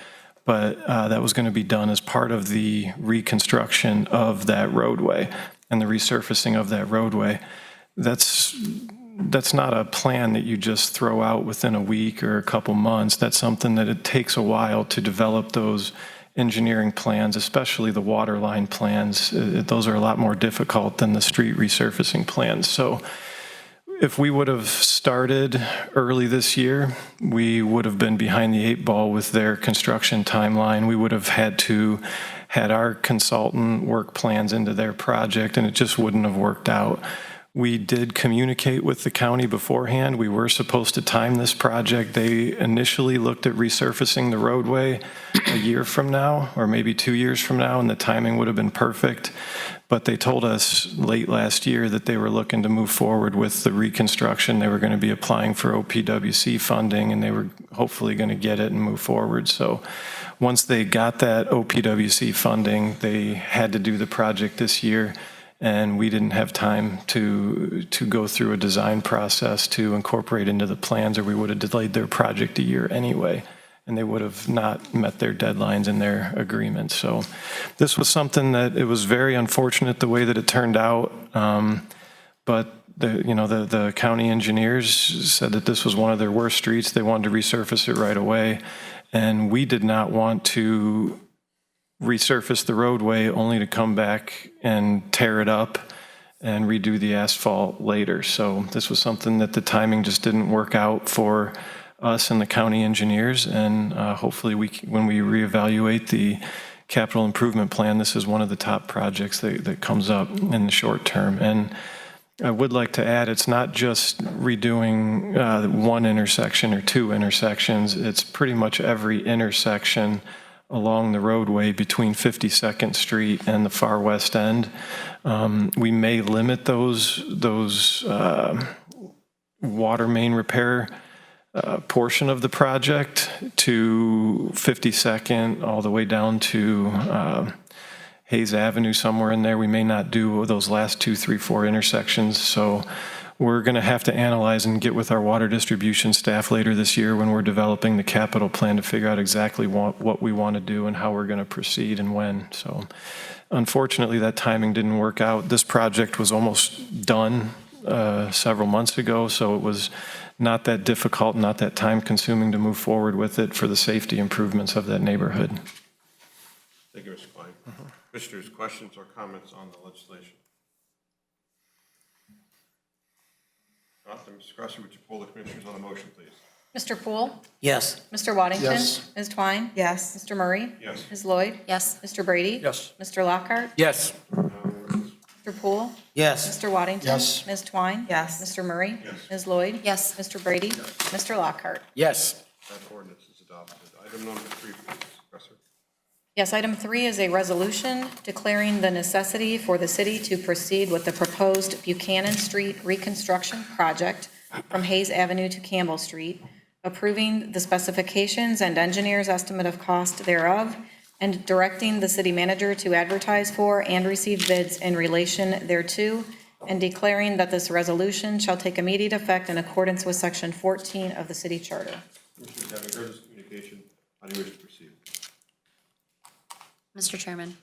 but that was going to be done as part of the reconstruction of that roadway and the resurfacing of that roadway. That's not a plan that you just throw out within a week or a couple months. That's something that it takes a while to develop those engineering plans, especially the water line plans. Those are a lot more difficult than the street resurfacing plans. So if we would have started early this year, we would have been behind the 8 ball with their construction timeline. We would have had our consultant work plans into their project, and it just wouldn't have worked out. We did communicate with the county beforehand. We were supposed to time this project. They initially looked at resurfacing the roadway a year from now, or maybe 2 years from now, and the timing would have been perfect. But they told us late last year that they were looking to move forward with the reconstruction. They were going to be applying for OPWC funding, and they were hopefully going to get it and move forward. So once they got that OPWC funding, they had to do the project this year, and we didn't have time to go through a design process to incorporate into the plans, or we would have delayed their project a year anyway, and they would have not met their deadlines in their agreement. So this was something that it was very unfortunate the way that it turned out. But the county engineers said that this was one of their worst streets. They wanted to resurface it right away. And we did not want to resurface the roadway only to come back and tear it up and redo the asphalt later. So this was something that the timing just didn't work out for us and the county engineers, and hopefully when we reevaluate the capital improvement plan, this is one of the top projects that comes up in the short term. And I would like to add, it's not just redoing one intersection or 2 intersections, it's pretty much every intersection along the roadway between 52nd Street and the far west end. We may limit those water main repair portion of the project to 52nd all the way down to Hayes Avenue, somewhere in there. We may not do those last 2, 3, 4 intersections. So we're going to have to analyze and get with our water distribution staff later this year when we're developing the capital plan to figure out exactly what we want to do and how we're going to proceed and when. So unfortunately, that timing didn't work out. This project was almost done several months ago, so it was not that difficult, not that time consuming to move forward with it for the safety improvements of that neighborhood. Thank you, Mr. Klein. Commissioners, questions or comments on the legislation? Not, then Mr. Crosser, would you poll the commissioners on the motion, please? Mr. Poole? Yes. Mr. Waddington? Yes. Ms. Twine? Yes. Mr. Murray? Yes. Ms. Lloyd? Yes. Mr. Brady? Yes. Mr. Lockhart? Yes. Mr. Poole? Yes. Mr. Waddington? Yes. Ms. Twine? Yes. Mr. Murray? Yes. Ms. Lloyd? Yes. Mr. Brady? Mr. Lockhart? Yes. That ordinance is adopted. Item number 3, please, Mr. Crosser. Yes, item 3 is a resolution declaring the necessity for the city to proceed with the proposed Buchanan Street reconstruction project from Hayes Avenue to Campbell Street, approving the specifications and engineer's estimate of cost thereof, and directing the city manager to advertise for and receive bids in relation thereto, and declaring that this resolution shall take immediate effect in accordance with Section 14 of the city charter. Commissioners, having heard this communication, how do you wish to proceed? Mr. Chairman,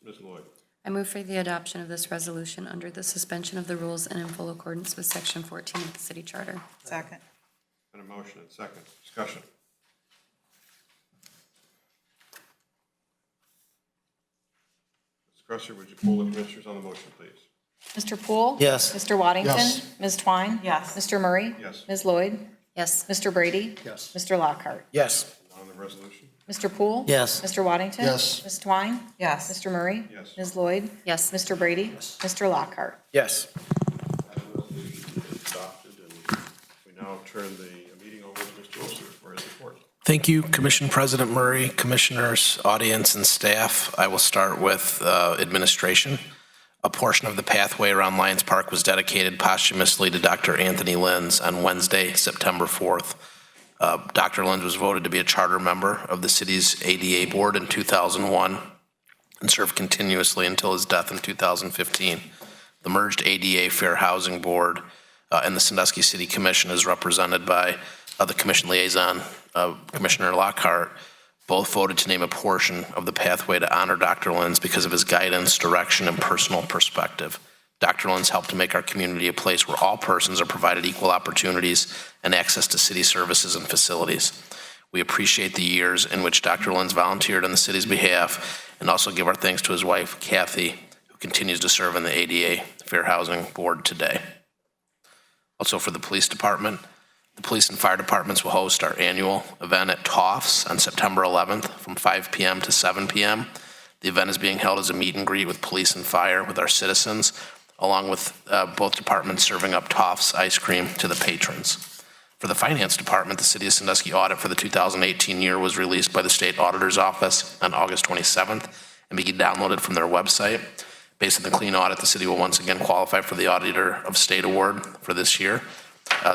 Ms. Lloyd. I move for the adoption of this resolution under the suspension of the rules and in full accordance with Section 14 of the City Charter. Second. And a motion and second. Discussion. Mr. Crosser, would you poll the commissioners on the motion, please? Mr. Poole? Yes. Mr. Waddington? Yes. Ms. Twine? Yes. Mr. Murray? Yes. Ms. Lloyd? Yes. Mr. Brady? Yes. Mr. Lockhart? Yes. On the resolution? Mr. Poole? Yes. Mr. Waddington? Yes. Ms. Twine? Yes. Mr. Murray? Yes. Ms. Lloyd? Yes. Mr. Brady? Yes. Mr. Lockhart? Yes. That resolution is adopted, and we now turn the meeting over to Mr. Olson. Thank you, Commission President Murray, commissioners, audience, and staff. I will start with administration. A portion of the pathway around Lions Park was dedicated posthumously to Dr. Anthony Lenz on Wednesday, September 4th. Dr. Lenz was voted to be a charter member of the city's ADA board in 2001 and served continuously until his death in 2015. The merged ADA Fair Housing Board and the Sandusky City Commission is represented by the Commission Liaison, Commissioner Lockhart. Both voted to name a portion of the pathway to honor Dr. Lenz because of his guidance, direction, and personal perspective. Dr. Lenz helped to make our community a place where all persons are provided equal opportunities and access to city services and facilities. We appreciate the years in which Dr. Lenz volunteered on the city's behalf and also give our thanks to his wife, Kathy, who continues to serve on the ADA Fair Housing Board today. Also for the police department, the police and fire departments will host our annual event at Toffs on September 11th from 5 p.m. to 7 p.m. The event is being held as a meet and greet with police and fire with our citizens, along with both departments serving up Toffs ice cream to the patrons. For the finance department, the City of Sandusky audit for the 2018 year was released by the State Auditor's Office on August 27th and being downloaded from their website. Based on the clean audit, the city will once again qualify for the Auditor of State Award for this year.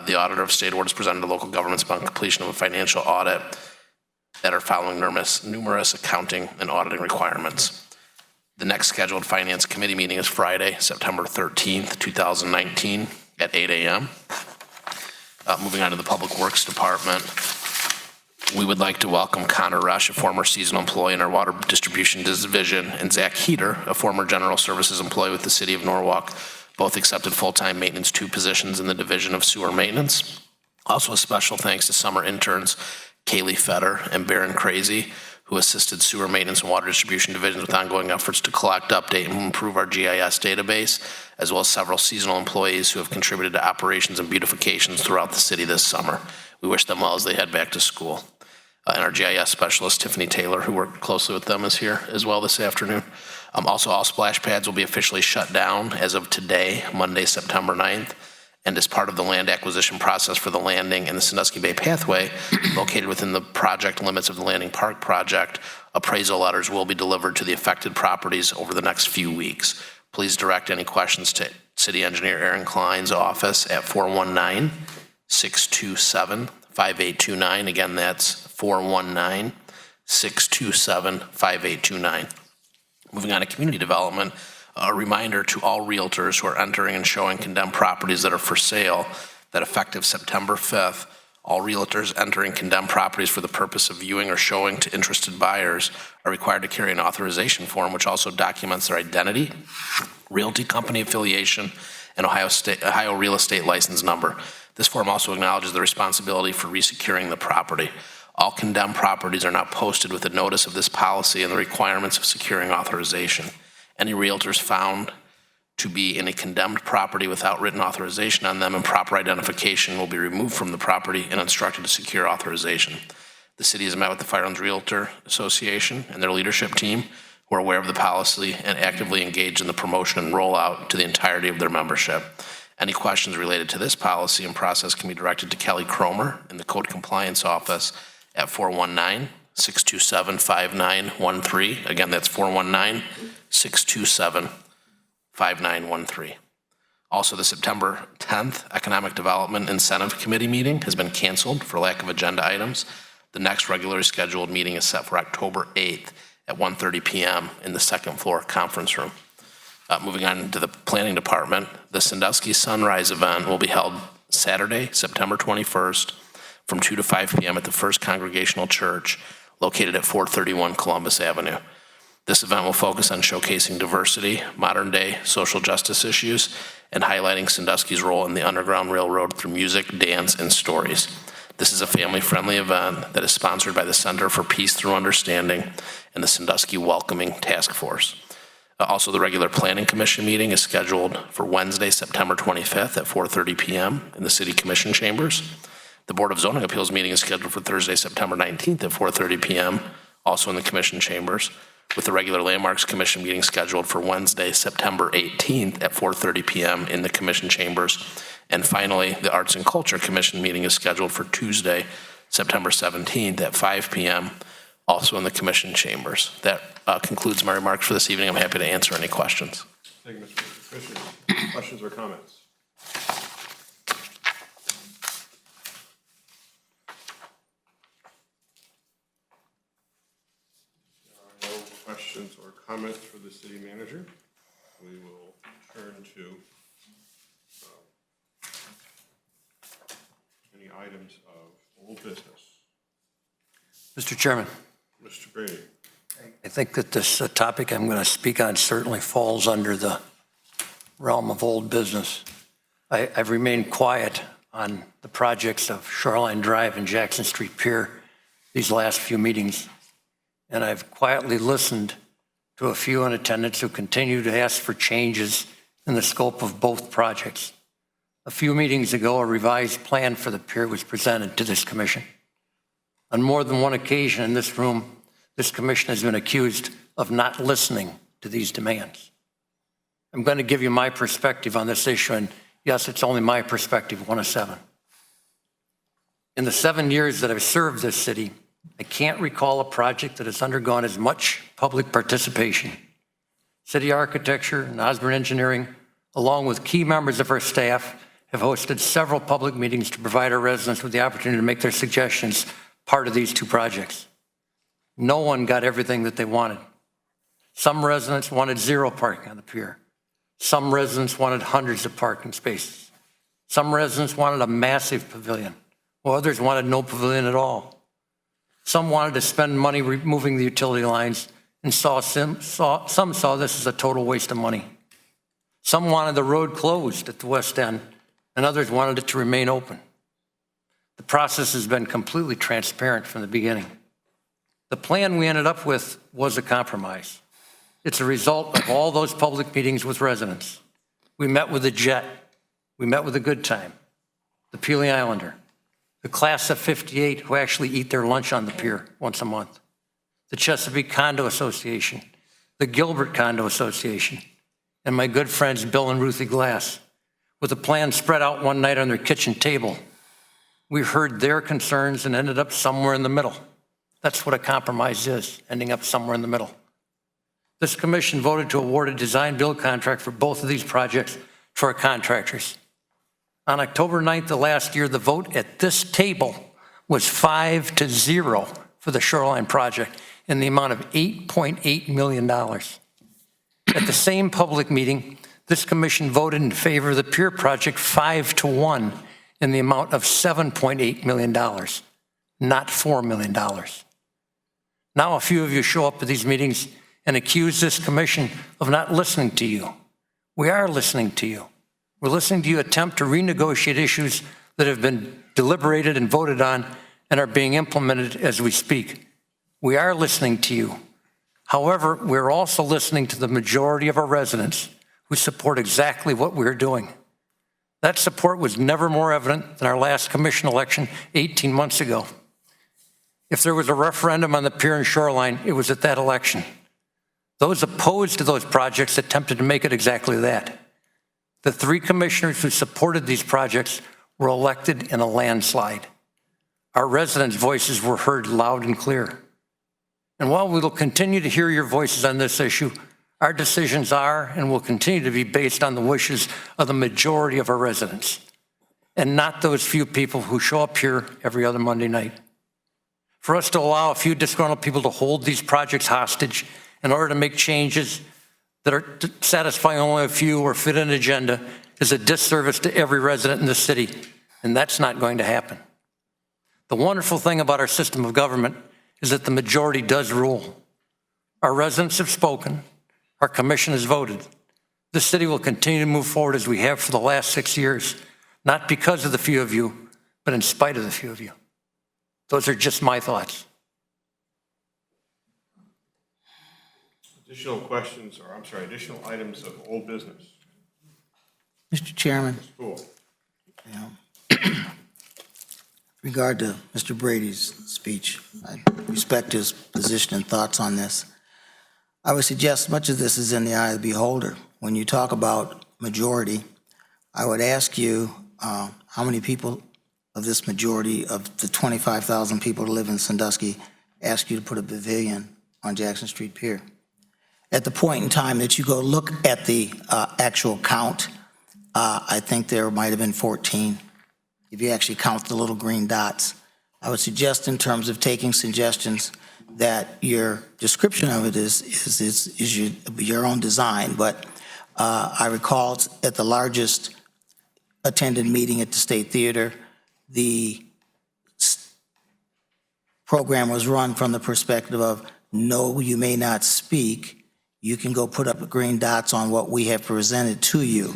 The Auditor of State Award is presented to local governments upon completion of a financial audit that are following numerous accounting and auditing requirements. The next scheduled Finance Committee meeting is Friday, September 13th, 2019 at 8 a.m. Moving on to the Public Works Department, we would like to welcome Connor Rush, a former seasonal employee in our Water Distribution Division, and Zach Heater, a former General Services employee with the City of Norwalk. Both accepted full-time maintenance 2 positions in the Division of Sewer Maintenance. Also a special thanks to summer interns Kaylee Fetter and Baron Crazy, who assisted Sewer Maintenance and Water Distribution Divisions with ongoing efforts to collect, update, and improve our GIS database, as well as several seasonal employees who have contributed to operations and beautifications throughout the city this summer. We wish them well as they head back to school. And our GIS specialist, Tiffany Taylor, who worked closely with them, is here as well this afternoon. Also, all splash pads will be officially shut down as of today, Monday, September 9th. And as part of the land acquisition process for the landing and the Sandusky Bay Pathway, located within the project limits of the Landing Park project, appraisal letters will be delivered to the affected properties over the next few weeks. Please direct any questions to City Engineer Aaron Klein's office at 419-627-5829. Again, that's 419-627-5829. Moving on to community development, a reminder to all realtors who are entering and showing condemned properties that are for sale that effective September 5th, all realtors entering condemned properties for the purpose of viewing or showing to interested buyers are required to carry an authorization form which also documents their identity, realty company affiliation, and Ohio real estate license number. This form also acknowledges the responsibility for resecuring the property. All condemned properties are now posted with a notice of this policy and the requirements of securing authorization. Any realtors found to be in a condemned property without written authorization on them and proper identification will be removed from the property and instructed to secure authorization. The city has met with the Firearms Realtor Association and their leadership team, who are aware of the policy and actively engaged in the promotion and rollout to the entirety of their membership. Any questions related to this policy and process can be directed to Kelly Cromer in the Code Compliance Office at 419-627-5913. Again, that's 419-627-5913. Also, the September 10th Economic Development Incentive Committee meeting has been canceled for lack of agenda items. The next regularly scheduled meeting is set for October 8th at 1:30 p.m. in the second floor conference room. Moving on to the planning department, the Sandusky Sunrise event will be held Saturday, September 21st from 2 to 5 p.m. at the First Congregational Church located at 431 Columbus Avenue. This event will focus on showcasing diversity, modern-day social justice issues, and highlighting Sandusky's role in the Underground Railroad through music, dance, and stories. This is a family-friendly event that is sponsored by the Center for Peace Through Understanding and the Sandusky Welcoming Task Force. Also, the regular Planning Commission meeting is scheduled for Wednesday, September 25th at 4:30 p.m. in the City Commission chambers. The Board of Zoning Appeals meeting is scheduled for Thursday, September 19th at 4:30 p.m., also in the Commission chambers, with the regular Landmarks Commission meeting scheduled for Wednesday, September 18th at 4:30 p.m. in the Commission chambers. And finally, the Arts and Culture Commission meeting is scheduled for Tuesday, September 17th at 5 p.m., also in the commission chambers. That concludes my remarks for this evening. I'm happy to answer any questions. Thank you, Mr. Fisher. Questions or comments? There are no questions or comments for the city manager. We will turn to any items of old business. Mr. Chairman, Mr. Brady. I think that this topic I'm going to speak on certainly falls under the realm of old business. I've remained quiet on the projects of Shoreline Drive and Jackson Street Pier these last few meetings, and I've quietly listened to a few in attendance who continue to ask for changes in the scope of both projects. A few meetings ago, a revised plan for the pier was presented to this commission. On more than one occasion in this room, this commission has been accused of not listening to these demands. I'm going to give you my perspective on this issue, and yes, it's only my perspective, 1 of 7. In the 7 years that I've served this city, I can't recall a project that has undergone as much public participation. City architecture and Osborne Engineering, along with key members of our staff, have hosted several public meetings to provide our residents with the opportunity to make their suggestions part of these 2 projects. No one got everything that they wanted. Some residents wanted 0 parking on the pier. Some residents wanted hundreds of parking spaces. Some residents wanted a massive pavilion, while others wanted no pavilion at all. Some wanted to spend money removing the utility lines, and some saw this as a total waste of money. Some wanted the road closed at the west end, and others wanted it to remain open. The process has been completely transparent from the beginning. The plan we ended up with was a compromise. It's a result of all those public meetings with residents. We met with the Jet. We met with the Good Time, the Peely Islander, the Class of 58 who actually eat their lunch on the pier once a month, the Chesapeake Condo Association, the Gilbert Condo Association, and my good friends Bill and Ruthie Glass. With a plan spread out one night on their kitchen table, we heard their concerns and ended up somewhere in the middle. That's what a compromise is, ending up somewhere in the middle. This commission voted to award a design-build contract for both of these projects to our contractors. On October 9th of last year, the vote at this table was 5-0 for the Shoreline project in the amount of $8.8 million. At the same public meeting, this commission voted in favor of the Pier project 5-1 in the amount of $7.8 million, not $4 million. Now a few of you show up at these meetings and accuse this commission of not listening to you. We are listening to you. We're listening to you attempt to renegotiate issues that have been deliberated and voted on and are being implemented as we speak. We are listening to you. However, we're also listening to the majority of our residents who support exactly what we're doing. That support was never more evident than our last commission election 18 months ago. If there was a referendum on the Pier and Shoreline, it was at that election. Those opposed to those projects attempted to make it exactly that. The 3 commissioners who supported these projects were elected in a landslide. Our residents' voices were heard loud and clear. And while we will continue to hear your voices on this issue, our decisions are and will continue to be based on the wishes of the majority of our residents, and not those few people who show up here every other Monday night. For us to allow a few disgruntled people to hold these projects hostage in order to make changes that are satisfying only a few or fit an agenda is a disservice to every resident in the city, and that's not going to happen. The wonderful thing about our system of government is that the majority does rule. Our residents have spoken. Our commission has voted. This city will continue to move forward as we have for the last 6 years, not because of the few of you, but in spite of the few of you. Those are just my thoughts. Additional questions, or I'm sorry, additional items of old business. Mr. Chairman, Cool. regard to Mr. Brady's speech, I respect his position and thoughts on this. I would suggest much of this is in the eye of the beholder. When you talk about majority, I would ask you how many people of this majority of the 25,000 people who live in Sandusky ask you to put a pavilion on Jackson Street Pier. At the point in time that you go look at the actual count, I think there might have been 14, if you actually count the little green dots. I would suggest, in terms of taking suggestions, that your description of it is your own design. But I recall at the largest attended meeting at the State Theater, the program was run from the perspective of, no, you may not speak. You can go put up green dots on what we have presented to you.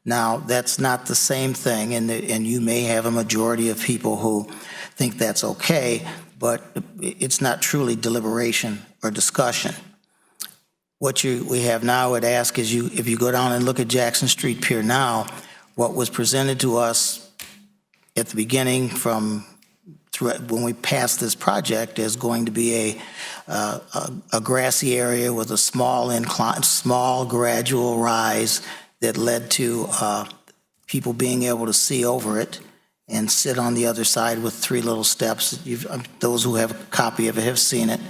Now, that's not the same thing, and you may have a majority of people who think that's okay, but it's not truly deliberation or discussion. What we have now, I'd ask is if you go down and look at Jackson Street Pier now, what was presented to us at the beginning when we passed this project is going to be a grassy area with a small incline, small gradual rise that led to people being able to see over it and sit on the other side with 3 little steps. Those who have a copy of it have seen it.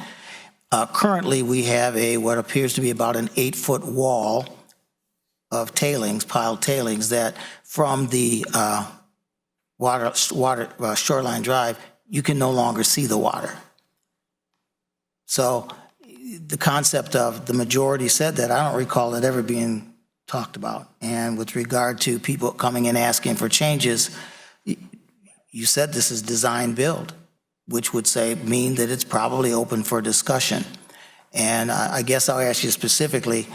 Currently, we have what appears to be about an 8-foot wall of tailings, piled tailings, that from the shoreline drive, you can no longer see the water. So the concept of the majority said that, I don't recall it ever being talked about. And with regard to people coming in asking for changes, you said this is design build, which would mean that it's probably open for discussion. And I guess I'll ask you specifically,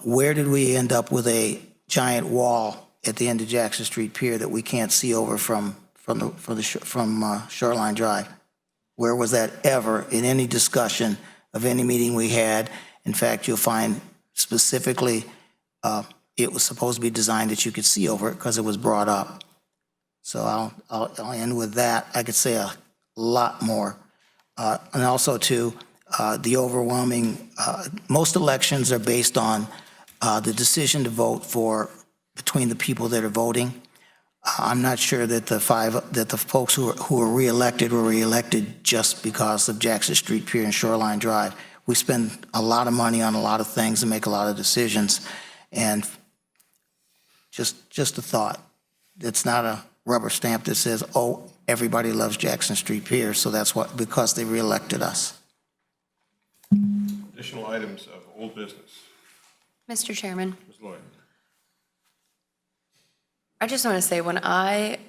where did we end up with a giant wall at the end of Jackson Street Pier that we can't see over from Shoreline Drive? Where was that ever in any discussion of any meeting we had? In fact, you'll find specifically it was supposed to be designed that you could see over it because it was brought up. So I'll end with that. I could say a lot more. And also, too, the overwhelming, most elections are based on the decision to vote between the people that are voting. I'm not sure that the folks who were reelected were reelected just because of Jackson Street Pier and Shoreline Drive. We spend a lot of money on a lot of things and make a lot of decisions. And just a thought. It's not a rubber stamp that says, oh, everybody loves Jackson Street Pier, so that's because they reelected us. Additional items of old business. Mr. Chairman, Ms. Lloyd. I just want to say, when I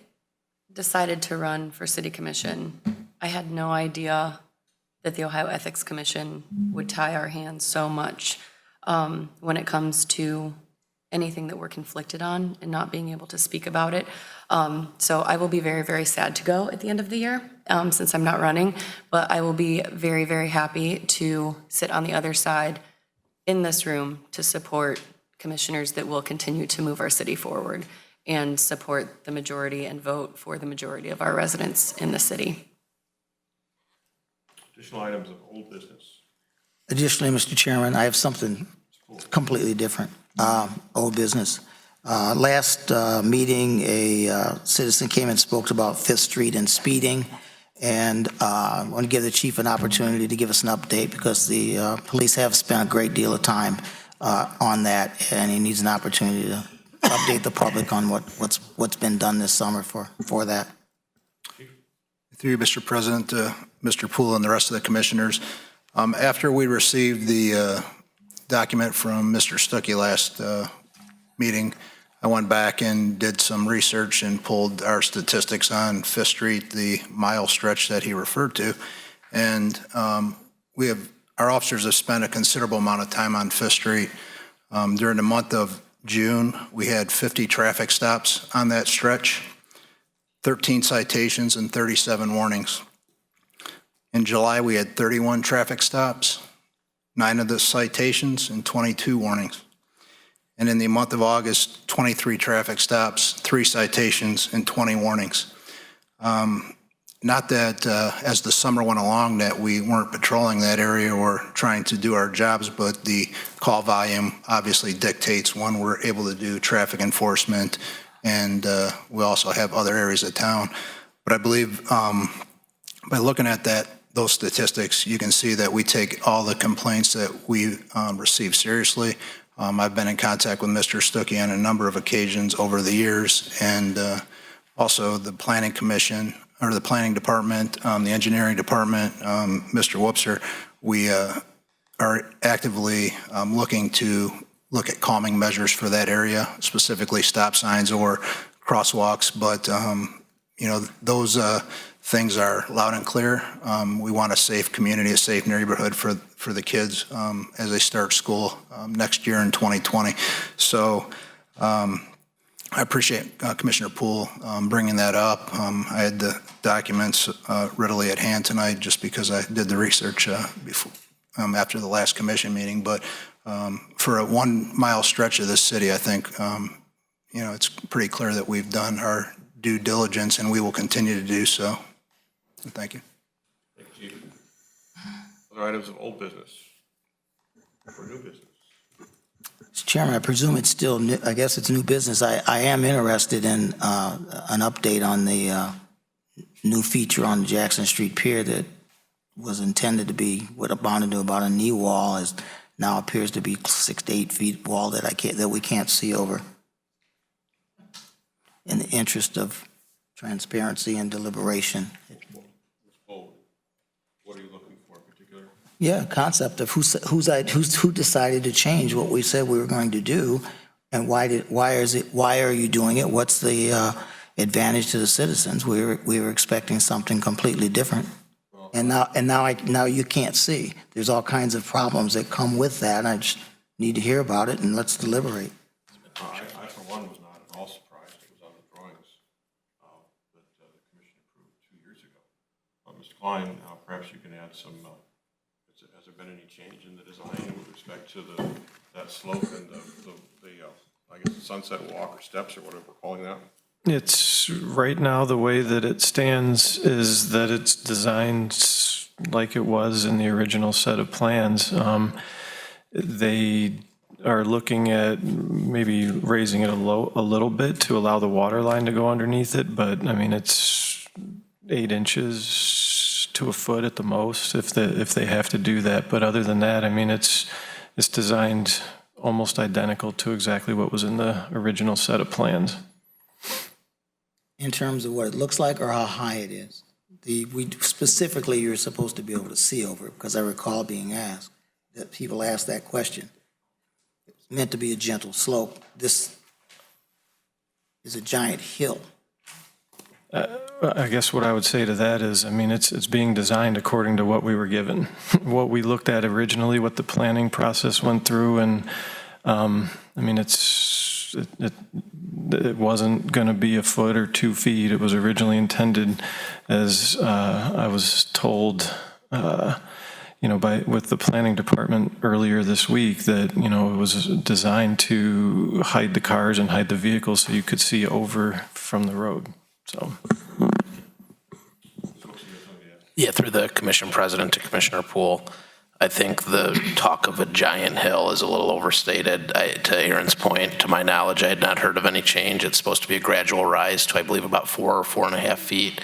decided to run for city commission, I had no idea that the Ohio Ethics Commission would tie our hands so much when it comes to anything that we're conflicted on and not being able to speak about it. So I will be very, very sad to go at the end of the year since I'm not running, but I will be very, very happy to sit on the other side in this room to support commissioners that will continue to move our city forward and support the majority and vote for the majority of our residents in the city. Additional items of old business. Additionally, Mr. Chairman, I have something completely different, old business. Last meeting, a citizen came and spoke about 5th Street and speeding, and I want to give the chief an opportunity to give us an update because the police have spent a great deal of time on that, and he needs an opportunity to update the public on what's been done this summer for that. Through you, Mr. President, Mr. Poole and the rest of the commissioners, after we received the document from Mr. Stuckey last meeting, I went back and did some research and pulled our statistics on 5th Street, the mile stretch that he referred to. And our officers have spent a considerable amount of time on 5th Street. During the month of June, we had 50 traffic stops on that stretch, 13 citations and 37 warnings. In July, we had 31 traffic stops, 9 of the citations and 22 warnings. And in the month of August, 23 traffic stops, 3 citations, and 20 warnings. Not that as the summer went along that we weren't patrolling that area or trying to do our jobs, but the call volume obviously dictates when we're able to do traffic enforcement and we also have other areas of town. But I believe by looking at those statistics, you can see that we take all the complaints that we receive seriously. I've been in contact with Mr. Stuckey on a number of occasions over the years, and also the Planning Commission, or the Planning Department, the Engineering Department, Mr. Whoopser. We are actively looking to look at calming measures for that area, specifically stop signs or crosswalks, but those things are loud and clear. We want a safe community, a safe neighborhood for the kids as they start school next year in 2020. So I appreciate Commissioner Poole bringing that up. I had the documents readily at hand tonight just because I did the research before, after the last commission meeting. But for a 1 mile stretch of this city, I think it's pretty clear that we've done our due diligence, and we will continue to do so. Thank you. Thank you, Chief. Other items of old business or new business? Mr. Chairman, I presume it's still new, I guess it's new business. I am interested in an update on the new feature on the Jackson Street Pier that was intended to be what amounted to about a knee wall, as now appears to be 6 to 8 feet wall that we can't see over. In the interest of transparency and deliberation. What are you looking for in particular? Yeah, concept of who decided to change what we said we were going to do, and why are you doing it? What's the advantage to the citizens? We were expecting something completely different, and now you can't see. There's all kinds of problems that come with that. And I just need to hear about it, and let's deliberate. I for one was not at all surprised. It was on the drawings that the commission approved 2 years ago. Mr. Klein, perhaps you can add some. Has there been any change in the design with respect to that slope and the I guess the sunset walk or steps or whatever we're calling that? It's right now, the way that it stands is that it's designed like it was in the original set of plans. They are looking at maybe raising it a little bit to allow the water line to go underneath it, but I mean, it's 8 inches to a foot at the most if they have to do that. But other than that, I mean, it's designed almost identical to exactly what was in the original set of plans. In terms of what it looks like or how high it is? Specifically, you're supposed to be able to see over it, because I recall being asked, that people asked that question. It's meant to be a gentle slope. This is a giant hill. I guess what I would say to that is, I mean, it's being designed according to what we were given. What we looked at originally, what the planning process went through, and I mean, it wasn't going to be a foot or 2 feet. It was originally intended, as I was told, with the planning department earlier this week, that, it was designed to hide the cars and hide the vehicles so you could see over from the road. So. Yeah, through the commission president to Commissioner Poole, I think the talk of a giant hill is a little overstated. To Aaron's point, to my knowledge, I had not heard of any change. It's supposed to be a gradual rise to, I believe, about 4 or 4.5 feet,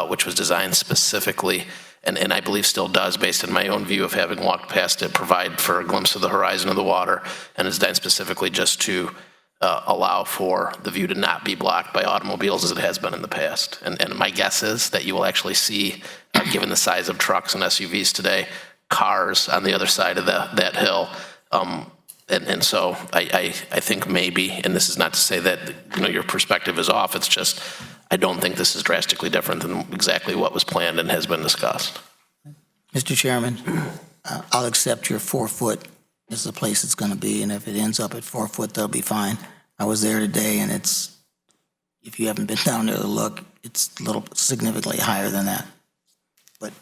which was designed specifically, and I believe still does, based on my own view of having walked past it, provide for a glimpse of the horizon of the water, and is designed specifically just to allow for the view to not be blocked by automobiles as it has been in the past. And my guess is that you will actually see, given the size of trucks and SUVs today, cars on the other side of that hill. And so I think maybe, and this is not to say that your perspective is off, it's just I don't think this is drastically different than exactly what was planned and has been discussed. Mr. Chairman, I'll accept your 4 foot is the place it's going to be, and if it ends up at 4 foot, that'll be fine. I was there today, and if you haven't been down there to look, it's a little significantly higher than that. But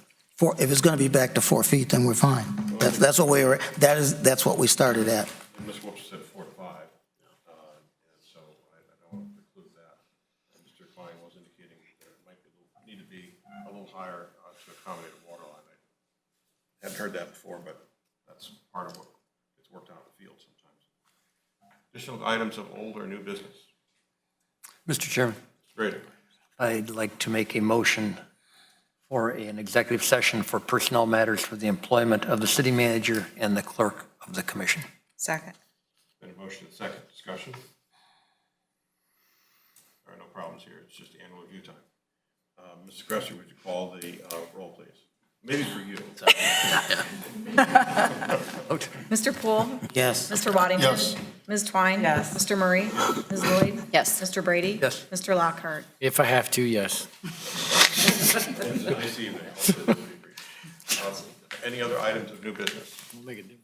if it's going to be back to 4 feet, then we're fine. That's what we were. That's what we started at. And Ms. Whoops said 4 to 5, so I don't want to preclude that. Mr. Klein was indicating that it might need to be a little higher to accommodate a water line. I haven't heard that before, but that's part of what gets worked out in the field sometimes. Additional items of old or new business? Mr. Chairman, Great. I'd like to make a motion for an executive session for personnel matters for the employment of the city manager and the clerk of the commission. Second. Been a motion and second. Discussion? There are no problems here. It's just annual review time. Mrs. Gressy, would you call the roll, please? Maybe for you. Mr. Poole? Yes. Mr. Waddington? Yes. Ms. Twine? Yes. Mr. Murray? Ms. Lloyd? Yes. Mr. Brady? Yes. Mr. Lockhart? If I have to, yes. Nice evening. Hopefully we'll be brief. Any other items of new business? We'll make a difference.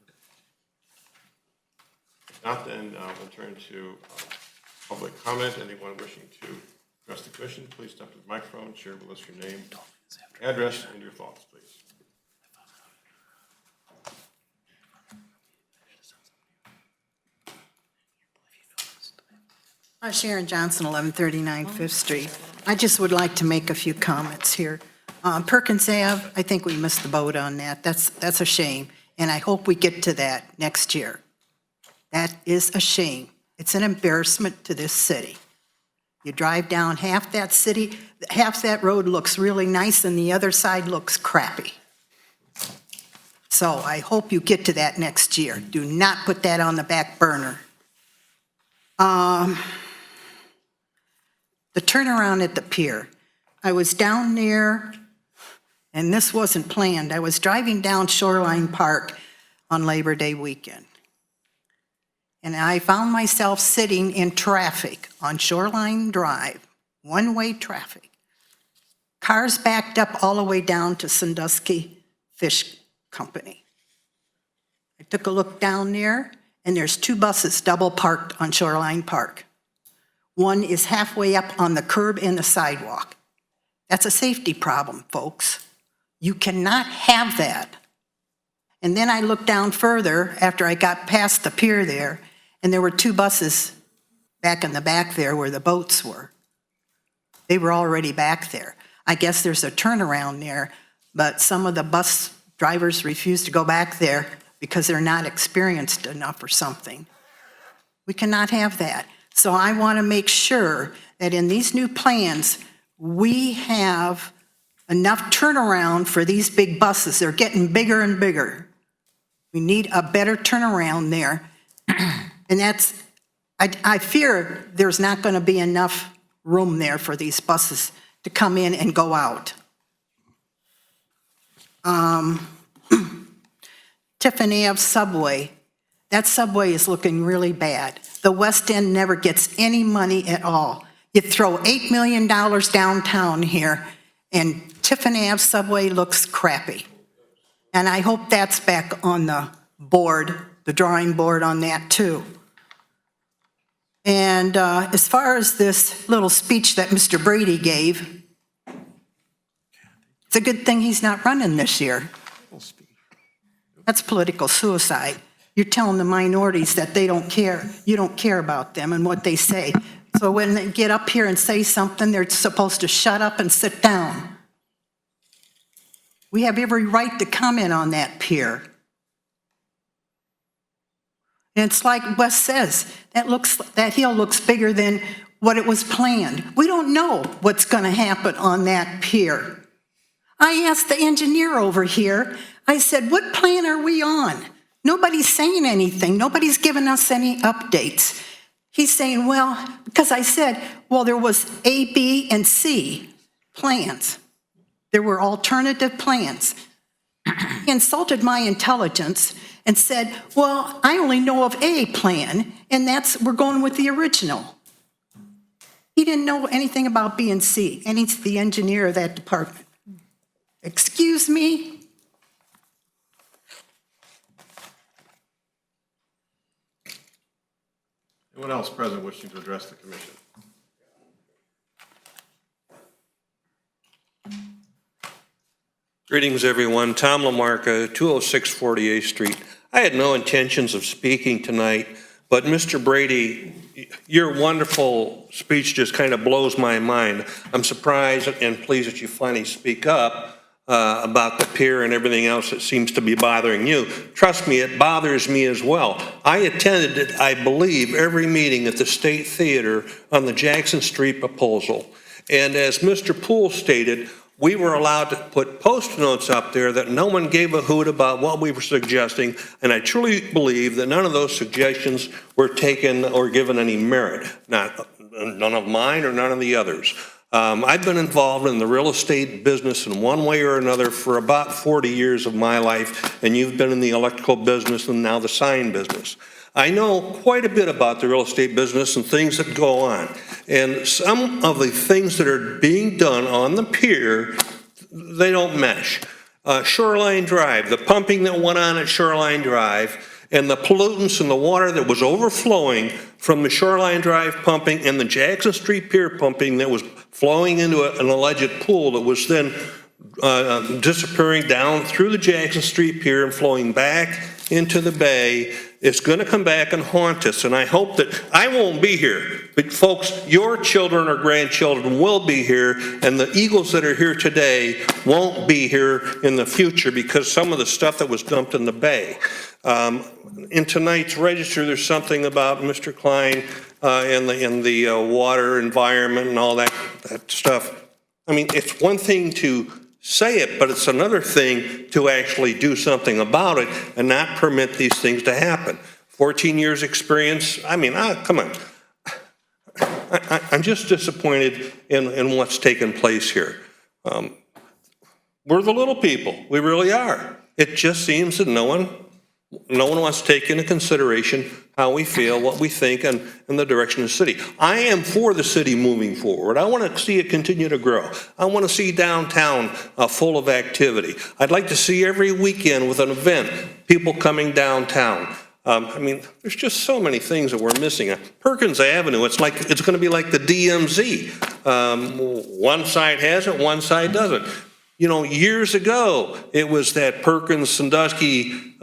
If not, then we'll turn to public comment. Anyone wishing to address the commission, please step to the microphone, share with us your name, address, and your thoughts, please. Sharon Johnson, 1139 Fifth Street. I just would like to make a few comments here. Perkins Ave, I think we missed the boat on that. That's a shame, and I hope we get to that next year. That is a shame. It's an embarrassment to this city. You drive down half that city, half that road looks really nice, and the other side looks crappy. So I hope you get to that next year. Do not put that on the back burner. The turnaround at the pier. I was down there, and this wasn't planned. I was driving down Shoreline Park on Labor Day weekend. And I found myself sitting in traffic on Shoreline Drive, one-way traffic. Cars backed up all the way down to Sandusky Fish Company. I took a look down there, and there's 2 buses double parked on Shoreline Park. One is halfway up on the curb and the sidewalk. That's a safety problem, folks. You cannot have that. And then I looked down further after I got past the pier there, and there were 2 buses back in the back there where the boats were. They were already back there. I guess there's a turnaround there, but some of the bus drivers refuse to go back there because they're not experienced enough or something. We cannot have that. So I want to make sure that in these new plans, we have enough turnaround for these big buses. They're getting bigger and bigger. We need a better turnaround there. And that's, I fear there's not going to be enough room there for these buses to come in and go out. Tiffany Ave subway. That subway is looking really bad. The West End never gets any money at all. You throw $8 million downtown here, and Tiffany Ave subway looks crappy. And I hope that's back on the board, the drawing board on that too. And as far as this little speech that Mr. Brady gave, it's a good thing he's not running this year. That's political suicide. You're telling the minorities that they don't care. You don't care about them and what they say. So when they get up here and say something, they're supposed to shut up and sit down. We have every right to comment on that pier. And it's like Wes says, that hill looks bigger than what it was planned. We don't know what's going to happen on that pier. I asked the engineer over here, I said, what plan are we on? Nobody's saying anything. Nobody's giving us any updates. He's saying, well, because I said, well, there was A, B, and C plans. There were alternative plans. He insulted my intelligence and said, well, I only know of A plan, and we're going with the original. He didn't know anything about B and C, and he's the engineer of that department. Excuse me? Anyone else present wishing to address the commission? Greetings, everyone. Tom Lamarca, 206 48th Street. I had no intentions of speaking tonight, but Mr. Brady, your wonderful speech just kind of blows my mind. I'm surprised and pleased that you finally speak up about the pier and everything else that seems to be bothering you. Trust me, it bothers me as well. I attended, I believe, every meeting at the State Theater on the Jackson Street proposal. And as Mr. Poole stated, we were allowed to put post notes up there that no one gave a hoot about what we were suggesting, and I truly believe that none of those suggestions were taken or given any merit, none of mine or none of the others. I've been involved in the real estate business in one way or another for about 40 years of my life, and you've been in the electrical business and now the sign business. I know quite a bit about the real estate business and things that go on. And some of the things that are being done on the pier, they don't mesh. Shoreline Drive, the pumping that went on at Shoreline Drive, and the pollutants in the water that was overflowing from the Shoreline Drive pumping and the Jackson Street Pier pumping that was flowing into an alleged pool that was then disappearing down through the Jackson Street Pier and flowing back into the bay. It's going to come back and haunt us, and I hope that I won't be here, but folks, your children or grandchildren will be here, and the Eagles that are here today won't be here in the future because some of the stuff that was dumped in the bay. In tonight's register, there's something about Mr. Klein and the water environment and all that stuff. I mean, it's one thing to say it, but it's another thing to actually do something about it and not permit these things to happen. 14 years experience, I mean, come on. I'm just disappointed in what's taken place here. We're the little people, we really are. It just seems that no one wants to take into consideration how we feel, what we think, and the direction of the city. I am for the city moving forward. I want to see it continue to grow. I want to see downtown full of activity. I'd like to see every weekend with an event, people coming downtown. I mean, there's just so many things that we're missing. Perkins Avenue, it's going to be like the DMZ. One side has it, one side doesn't. You know, years ago, it was that Perkins, Sandusky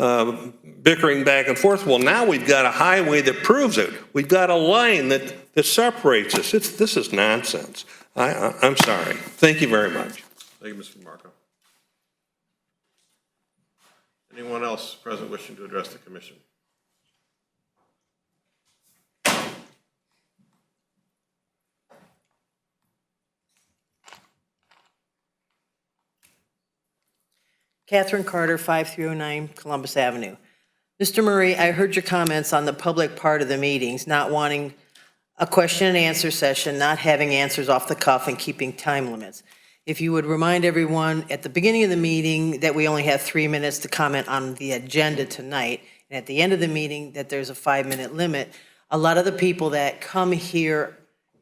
bickering back and forth. Well, now we've got a highway that proves it. We've got a line that separates us. This is nonsense. I'm sorry. Thank you very much. Thank you, Mr. Marco. Anyone else present wishing to address the commission? Catherine Carter, 5309 Columbus Avenue. Mr. Murray, I heard your comments on the public part of the meetings, not wanting a question and answer session, not having answers off the cuff, and keeping time limits. If you would remind everyone at the beginning of the meeting that we only have 3 minutes to comment on the agenda tonight, and at the end of the meeting that there's a 5-minute limit, a lot of the people that come here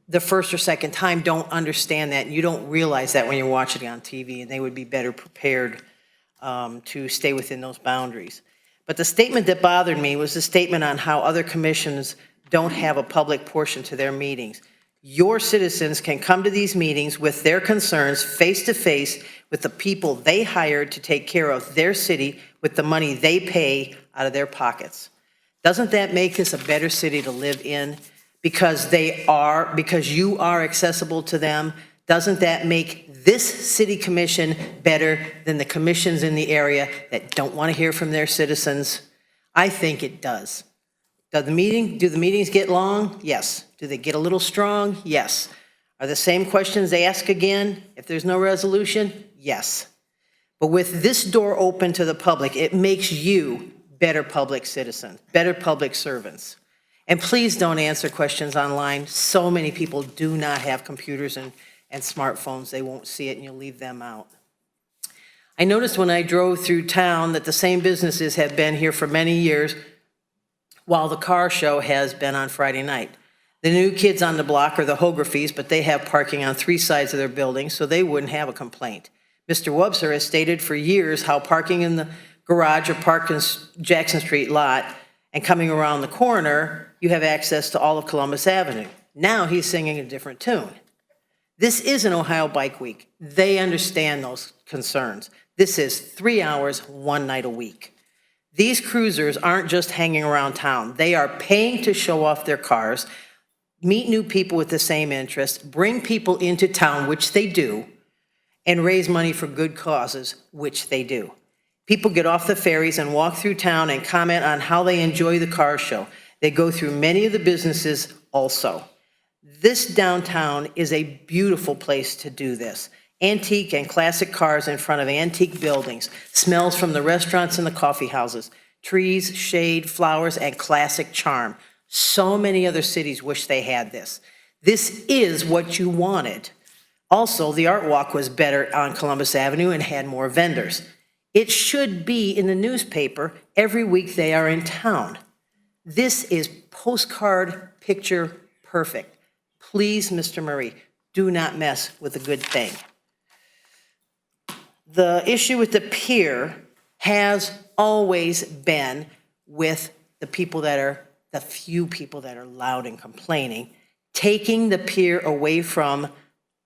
the first or second time don't understand that, and you don't realize that when you're watching it on TV, and they would be better prepared to stay within those boundaries. But the statement that bothered me was the statement on how other commissions don't have a public portion to their meetings. Your citizens can come to these meetings with their concerns face to face with the people they hired to take care of their city with the money they pay out of their pockets. Doesn't that make this a better city to live in? Because you are accessible to them. Doesn't that make this city commission better than the commissions in the area that don't want to hear from their citizens? I think it does. Do the meetings get long? Yes. Do they get a little strong? Yes. Are the same questions asked again if there's no resolution? Yes. But with this door open to the public, it makes you better public citizens, better public servants. And please don't answer questions online. So many people do not have computers and smartphones. They won't see it, and you'll leave them out. I noticed when I drove through town that the same businesses have been here for many years, while the car show has been on Friday night. The new kids on the block are the Hographies, but they have parking on 3 sides of their building, so they wouldn't have a complaint. Mr. Wubser has stated for years how parking in the garage or parking Jackson Street lot and coming around the corner, you have access to all of Columbus Avenue. Now he's singing a different tune. This is an Ohio Bike Week. They understand those concerns. This is 3 hours, 1 night a week. These cruisers aren't just hanging around town. They are paying to show off their cars, meet new people with the same interests, bring people into town, which they do, and raise money for good causes, which they do. People get off the ferries and walk through town and comment on how they enjoy the car show. They go through many of the businesses also. This downtown is a beautiful place to do this. Antique and classic cars in front of antique buildings, smells from the restaurants and the coffee houses, trees, shade, flowers, and classic charm. So many other cities wish they had this. This is what you wanted. Also, the Art Walk was better on Columbus Avenue and had more vendors. It should be in the newspaper every week they are in town. This is postcard picture perfect. Please, Mr. Murray, do not mess with a good thing. The issue with the pier has always been with the few people that are loud and complaining, taking the pier away from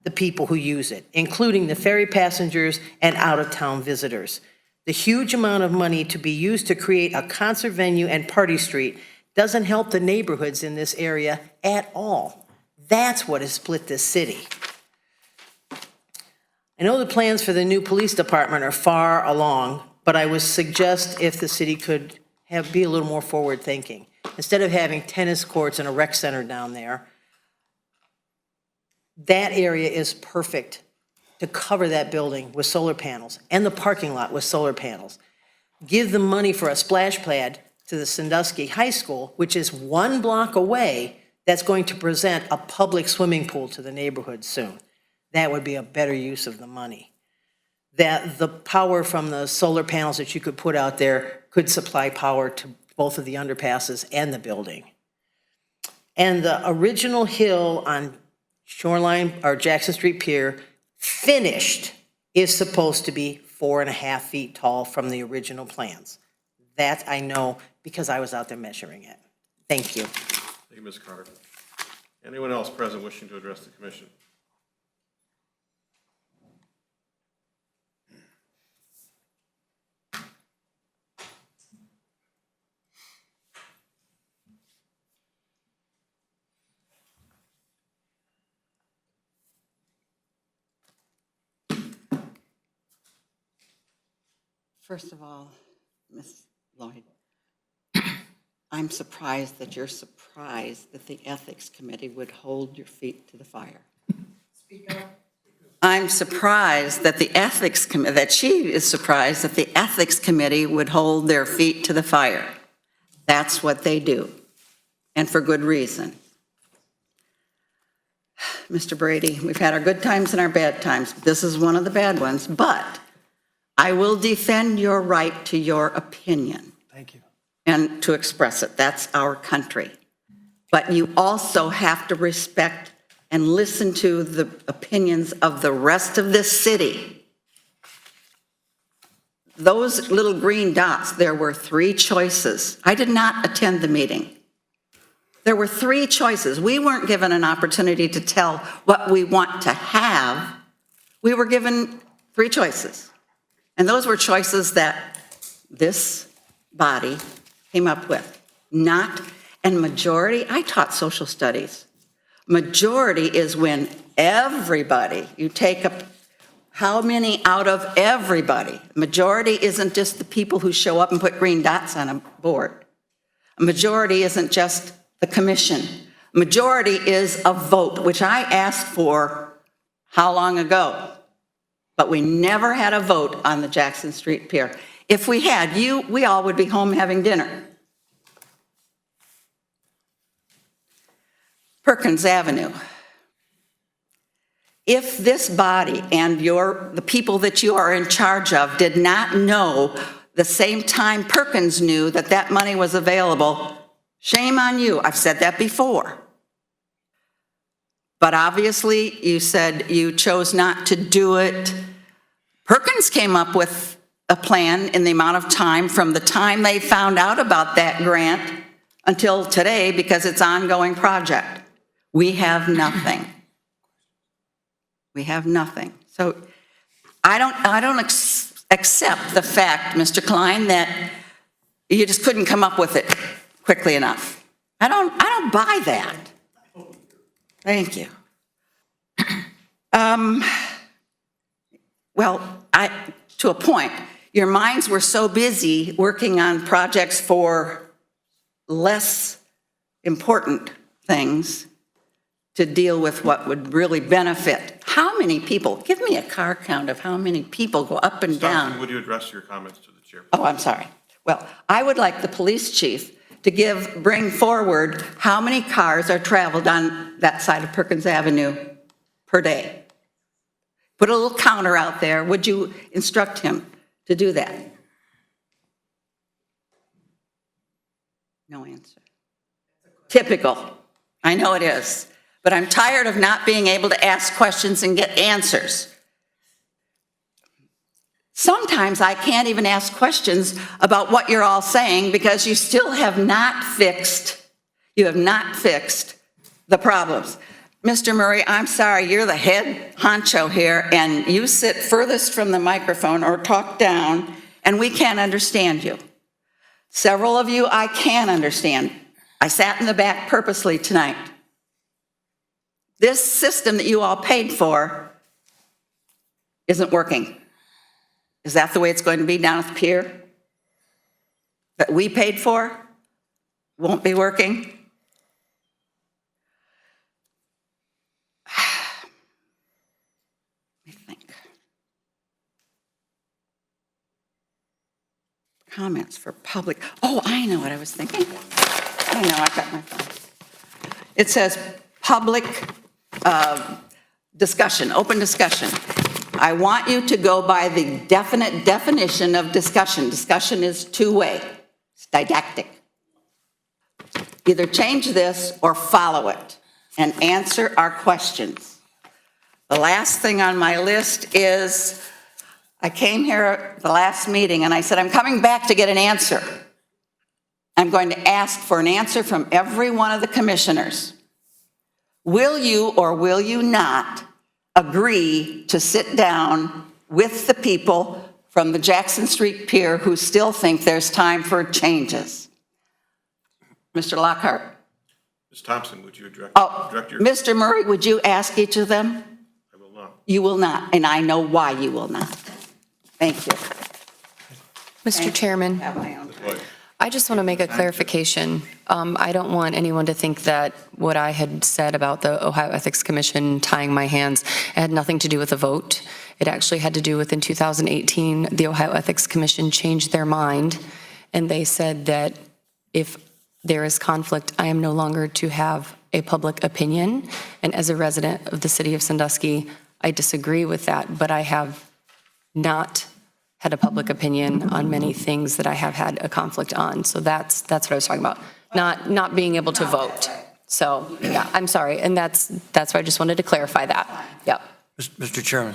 the people who use it, including the ferry passengers and out-of-town visitors. The huge amount of money to be used to create a concert venue and party street doesn't help the neighborhoods in this area at all. That's what has split this city. I know the plans for the new police department are far along, but I would suggest if the city could be a little more forward-thinking. Instead of having tennis courts and a rec center down there, that area is perfect to cover that building with solar panels and the parking lot with solar panels. Give the money for a splash pad to the Sandusky High School, which is 1 block away, that's going to present a public swimming pool to the neighborhood soon. That would be a better use of the money. That the power from the solar panels that you could put out there could supply power to both of the underpasses and the building. And the original hill on Shoreline or Jackson Street Pier, finished, is supposed to be 4.5 feet tall from the original plans. That I know because I was out there measuring it. Thank you. Thank you, Ms. Carter. Anyone else present wishing to address the commission? First of all, Ms. Lloyd, I'm surprised that you're surprised that the Ethics Committee would hold your feet to the fire. Speak up. I'm surprised that the Ethics Committee, that she is surprised that the Ethics Committee would hold their feet to the fire. That's what they do, and for good reason. Mr. Brady, we've had our good times and our bad times. This is one of the bad ones, but I will defend your right to your opinion. Thank you. And to express it. That's our country. But you also have to respect and listen to the opinions of the rest of this city. Those little green dots, there were 3 choices. I did not attend the meeting. There were 3 choices. We weren't given an opportunity to tell what we want to have. We were given 3 choices. And those were choices that this body came up with. And majority, I taught social studies. Majority is when everybody, you take up how many out of everybody. Majority isn't just the people who show up and put green dots on a board. A majority isn't just the commission. Majority is a vote, which I asked for how long ago? But we never had a vote on the Jackson Street Pier. If we had, we all would be home having dinner. Perkins Avenue. If this body and the people that you are in charge of did not know the same time Perkins knew that that money was available, shame on you. I've said that before. But obviously, you said you chose not to do it. Perkins came up with a plan in the amount of time from the time they found out about that grant until today, because it's an ongoing project. We have nothing. We have nothing. So I don't accept the fact, Mr. Klein, that you just couldn't come up with it quickly enough. I don't buy that. Thank you. Well, to a point, your minds were so busy working on projects for less important things to deal with what would really benefit. How many people, give me a car count of how many people go up and down. Would you address your comments to the chair? Oh, I'm sorry. Well, I would like the police chief to bring forward how many cars are traveled on that side of Perkins Avenue per day. Put a little counter out there. Would you instruct him to do that? No answer. Typical. I know it is. But I'm tired of not being able to ask questions and get answers. Sometimes I can't even ask questions about what you're all saying because you still have not fixed the problems. Mr. Murray, I'm sorry, you're the head honcho here, and you sit furthest from the microphone or talk down, and we can't understand you. Several of you I can understand. I sat in the back purposely tonight. This system that you all paid for isn't working. Is that the way it's going to be down at the pier? That we paid for won't be working? Let me think. Comments for public. Oh, I know what I was thinking. I know, I got my phone. It says public discussion, open discussion. I want you to go by the definite definition of discussion. Discussion is two-way, it's didactic. Either change this or follow it and answer our questions. The last thing on my list is, I came here at the last meeting and I said, I'm coming back to get an answer. I'm going to ask for an answer from every one of the commissioners. Will you or will you not agree to sit down with the people from the Jackson Street Pier who still think there's time for changes? Mr. Lockhart. Ms. Thompson, would you direct your... Mr. Murray, would you ask each of them? I will not. You will not, and I know why you will not. Thank you. Mr. Chairman. I just want to make a clarification. I don't want anyone to think that what I had said about the Ohio Ethics Commission tying my hands had nothing to do with a vote. It actually had to do with in 2018, the Ohio Ethics Commission changed their mind, and they said that if there is conflict, I am no longer to have a public opinion. And as a resident of the city of Sandusky, I disagree with that, but I have not had a public opinion on many things that I have had a conflict on. So that's what I was talking about, not being able to vote. So, yeah, I'm sorry, and that's why I just wanted to clarify that. Yep. Mr. Chairman,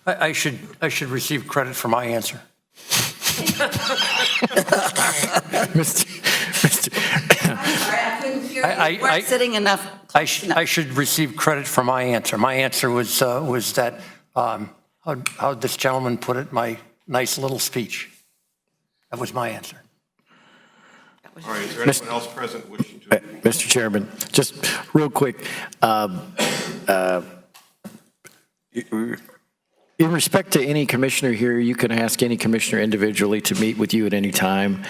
I should receive credit for my answer. I sitting enough. I should receive credit for my answer. My answer was that, how this gentleman put it, my nice little speech. That was my answer. All right, is there anyone else present wishing to? Mr. Chairman, just real quick. In respect to any commissioner here, you can ask any commissioner individually to meet with you at any time.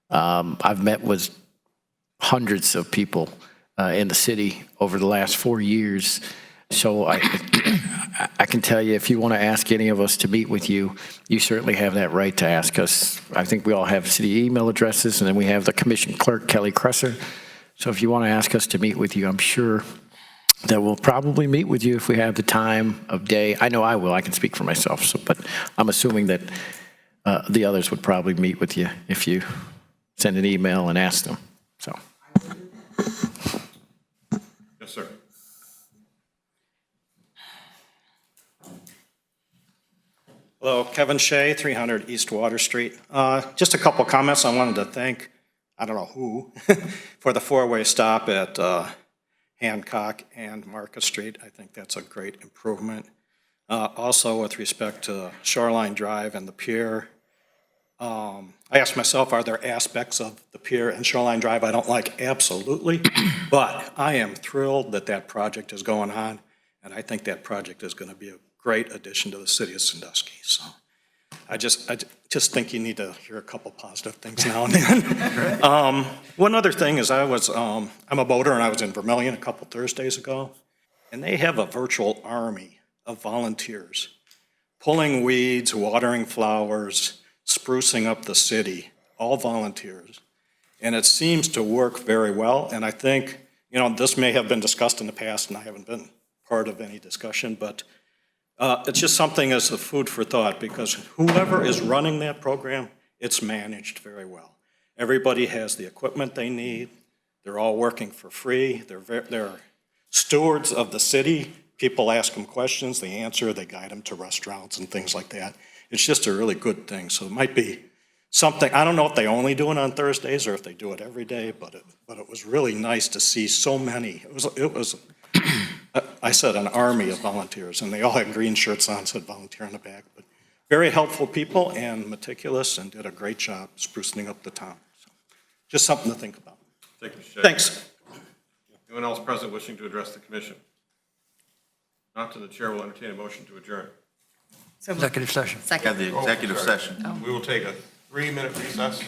I've met with hundreds of people in the city over the last 4 years. So I can tell you, if you want to ask any of us to meet with you, you certainly have that right to ask us. I think we all have city email addresses, and then we have the commission clerk, Kelly Kresser. So if you want to ask us to meet with you, I'm sure that we'll probably meet with you if we have the time of day. I know I will. I can speak for myself. So, but I'm assuming that the others would probably meet with you if you send an email and ask them. So. Yes, sir. Hello, Kevin Shea, 300 East Water Street. Just a couple comments. I wanted to thank, I don't know who, for the four-way stop at Hancock and Market Street. I think that's a great improvement. Also, with respect to Shoreline Drive and the pier, I asked myself, are there aspects of the pier and Shoreline Drive I don't like? Absolutely. But I am thrilled that that project is going on, And I think that project is going to be a great addition to the city of Sandusky. So I just think you need to hear a couple positive things now and then. One other thing is I'm a boater, and I was in Vermillion a couple Thursdays ago, and they have a virtual army of volunteers pulling weeds, watering flowers, sprucing up the city, all volunteers. And it seems to work very well. And I think, this may have been discussed in the past, and I haven't been part of any discussion, but it's just something as a food for thought, because whoever is running that program, it's managed very well. Everybody has the equipment they need. They're all working for free. They're stewards of the city. People ask them questions, they answer, they guide them to restaurants and things like that. It's just a really good thing. So it might be something, I don't know if they only do it on Thursdays or if they do it every day, but it was really nice to see so many. It was I said an army of volunteers, and they all had green shirts on, said volunteer on the back. But very helpful people and meticulous, and did a great job sprucing up the town. So just something to think about. Thank you, Mr. Shea. Thanks. Anyone else present wishing to address the commission? Not to the chair, will entertain a motion to adjourn. Executive session. Second. The executive session. We will take a 3-minute recess.